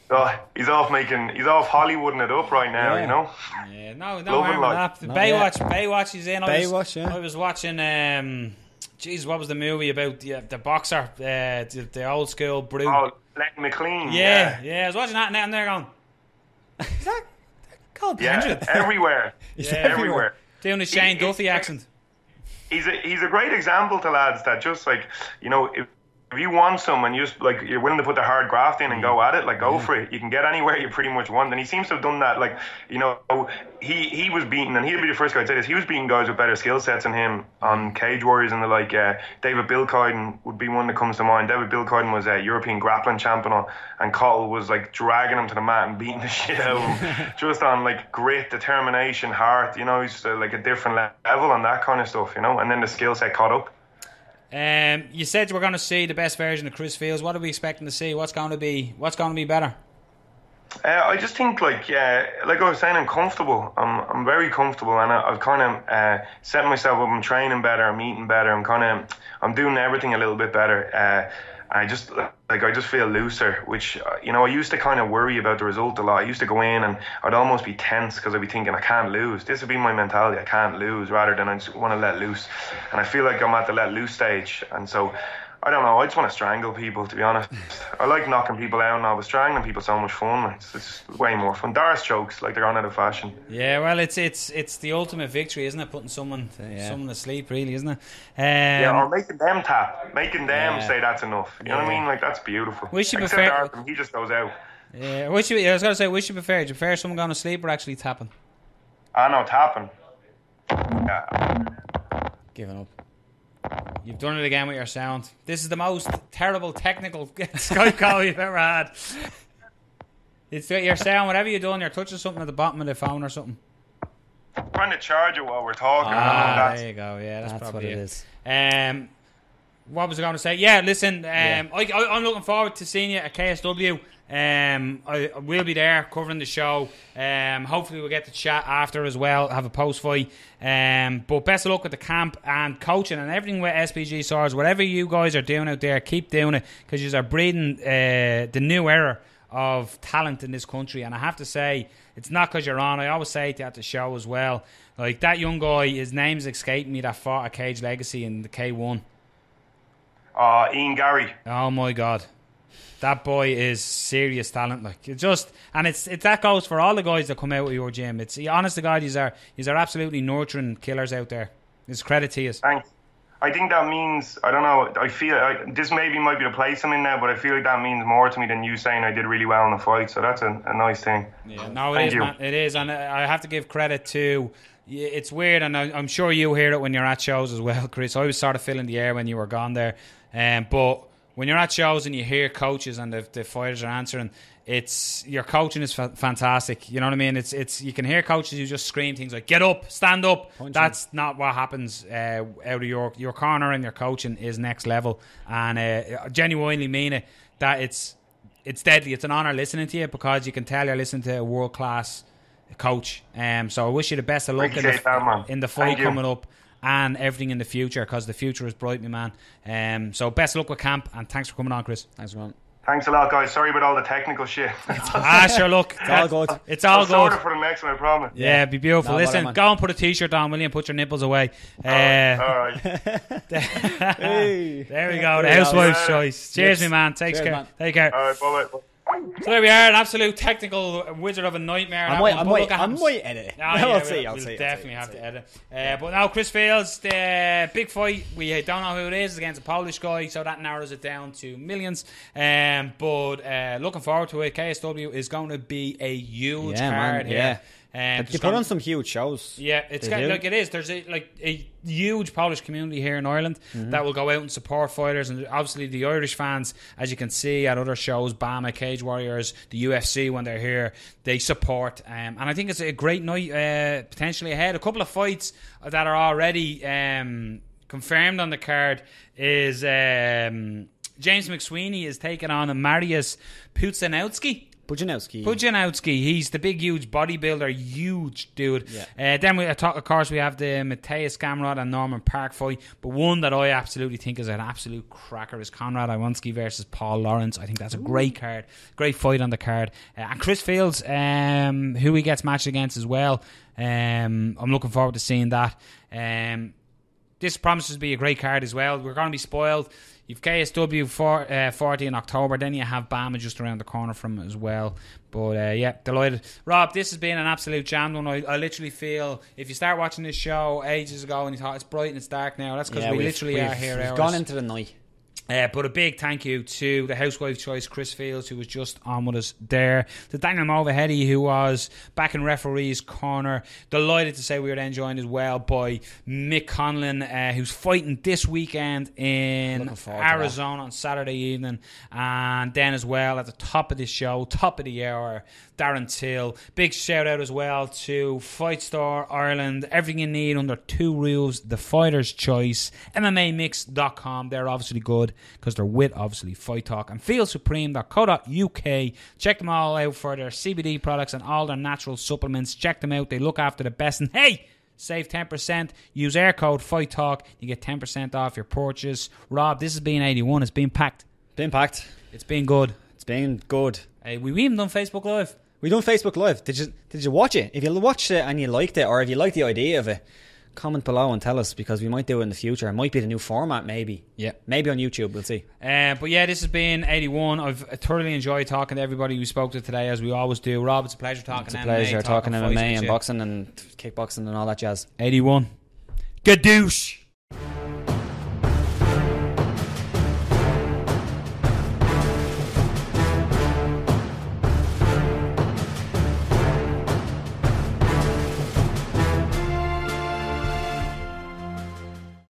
So he's off Hollywooding it up right now. You know. Yeah, no harm in that. Baywatch. He's in. I was watching. What was the movie about the boxer? The old school brute. Oh, Lenny McLean. Yeah. I was watching that, and they're going. Is that called Tangent? Everywhere. Everywhere. Doing a Shane Duffy accent. He's a great example to lads that just, like, you know, if you want someone, you're willing to put the hard graft in and go at it, like, go for it. You can get anywhere you pretty much want, and he seems to have done that. Like, you know, he was beaten, and he'd be the first guy to say this, he was beating guys with better skill sets than him on Cage Warriors and the like. David Bilcoiden would be one that comes to mind. David Bilcoiden was a European grappling champion, and Cahill was, like, dragging him to the mat and beating the shit out of him just on, like, grit, determination, heart. You know, he's like a different level on that kind of stuff, you know, and then the skill set caught up. You said you were going to see the best version of Chris Fields. What are we expecting to see? What's going to be better? I just think like I was saying, I'm comfortable. I'm very comfortable, and I've kind of set myself up. I'm training better. I'm eating better. I'm doing everything a little bit better. I just feel looser, which I used to kind of worry about the result a lot. I used to go in and I'd almost be tense because I'd be thinking I can't lose. This would be my mentality. I can't lose, rather than I just want to let loose. And I feel like I'm at the let loose stage, and so I don't know. I just want to strangle people, to be honest. I like knocking people out, and I was strangling people so much fun. It's way more fun. Darce jokes, like they're gone out of fashion. Yeah, well, it's the ultimate victory, isn't it? Putting someone to sleep, really, isn't it? Or making them tap, making them say that's enough. You know what I mean? Like, that's beautiful. Which you Except prefer? Darce, he just goes out. Yeah, I was going to say, which you prefer? Do you prefer someone going to sleep or actually tapping? I know, tapping. Yeah. Giving up. You've done it again with your sound. This is the most terrible technical Skype call you've ever had. It's your sound, whatever you're doing, you're touching something at the bottom of the phone or something. I'm trying to charge it while we're talking. There you go. Yeah, that's probably what it is. What was I going to say? Yeah, listen, I'm looking forward to seeing you at KSW. I will be there covering the show. Hopefully we'll get to chat after as well, have a post fight. But best of luck with the camp and coaching and everything with SBG Swords. Whatever you guys are doing out there, keep doing it, because you are breeding the new era of talent in this country. And I have to say, it's not because you're on. I always say it at the show as well. Like that young guy, his name's escaping me, that fought at Cage Legacy in the K1. Ian Gary. Oh my God. That boy is serious talent, like it's that goes for all the guys that come out of your gym. It's honest to God, these are absolutely nurturing killers out there. It's credit to you. Thanks. I think that means, I don't know, I feel this maybe might be the place I'm in now, but I feel like that means more to me than you saying I did really well in the fight. So that's a nice thing. Yeah, no, it is, man. It is, and I have to give credit to. It's weird, and I'm sure you hear it when you're at shows as well, Chris. I was sort of filling the air when you were gone there, but when you're at shows and you hear coaches and the fighters are answering, your coaching is fantastic. You know what I mean? It's you can hear coaches who just scream things like "get up, stand up." That's not what happens out of your corner, and your coaching is next level. And I genuinely mean it. That it's deadly. It's an honour listening to you, because you can tell you're listening to a world class coach. So I wish you the best of luck in the fight coming up. And everything in the future, because the future is bright, my man. So best of luck with camp, and thanks for coming on, Chris. Thanks, man. Thanks a lot, guys. Sorry about all the technical shit. Sure, look. It's all good. It's all good. I'll sort it for the next one, I promise. Yeah, be beautiful. Listen, go and put a t-shirt on, will you, and put your nipples away. All right. There we go. The housewife's choice. Cheers, me man. Take care. Take care. All right, bye-bye. So there we are, an absolute technical wizard of a nightmare. I might edit it. I'll see. We'll definitely have to edit. But now Chris Fields, the big fight. We don't know who it is, against a Polish guy, so that narrows it down to millions. But looking forward to it. KSW is going to be a huge card here. They put on some huge shows. Yeah, it's like it is. There's a huge Polish community here in Ireland that will go out and support fighters, and obviously the Irish fans, as you can see at other shows, BAMMA, Cage Warriors, the UFC, when they're here, they support. And I think it's a great night potentially ahead. A couple of fights that are already confirmed on the card is James McSweeney is taking on Mariusz Pudzianowski. He's the big, huge bodybuilder, huge dude. Yeah. Then of course we have the Matthias Gamrot and Norman Park fight, but one that I absolutely think is an absolute cracker is Konrad Iwanski versus Paul Lawrence. I think that's a great card, great fight on the card. And Chris Fields, who he gets matched against as well. I'm looking forward to seeing that. This promises to be a great card as well. We're going to be spoiled. You've KSW 40 in October, then you have BAMMA just around the corner from it as well. But yeah, delighted. Rob, this has been an absolute jam one. I literally feel, if you start watching this show ages ago and you thought it's bright and it's dark now, that's because we literally are here hours. We've gone into the night. But a big thank you to the housewife choice, Chris Fields, who was just on with us there. To Daniel Movahedi, who was back in referee's corner. Delighted to say we were then joined as well by Mick Conlan, who's fighting this weekend in Arizona on Saturday evening. And then as well, at the top of this show, top of the hour, Darren Till. Big shout out as well to Fight Store Ireland. Everything you need under two roofs. The Fighter's Choice. MMAmix.com. They're obviously good. good because they're with, obviously, Fight Talk. And feelsupreme.co.uk. Check them all out for their CBD products and all their natural supplements. Check them out. They look after the best. And hey, save 10%. Use air code Fight Talk. You get 10% off your purchase. Rob, this has been 81. It's been packed. Been packed. It's been good. It's been good. Hey, we even done Facebook Live. We done Facebook Live. Did you watch it? If you watched it and you liked it, or if you liked the idea of it, comment below and tell us, because we might do it in the future. It might be the new format, maybe. Yeah. Maybe on YouTube, we'll see. But yeah, this has been 81. I've thoroughly enjoyed talking to everybody we spoke to today, as we always do. Rob, it's a pleasure talking It's a MMA. pleasure talking MMA and fights with you. boxing and kickboxing and all that jazz. 81. Gadoosh.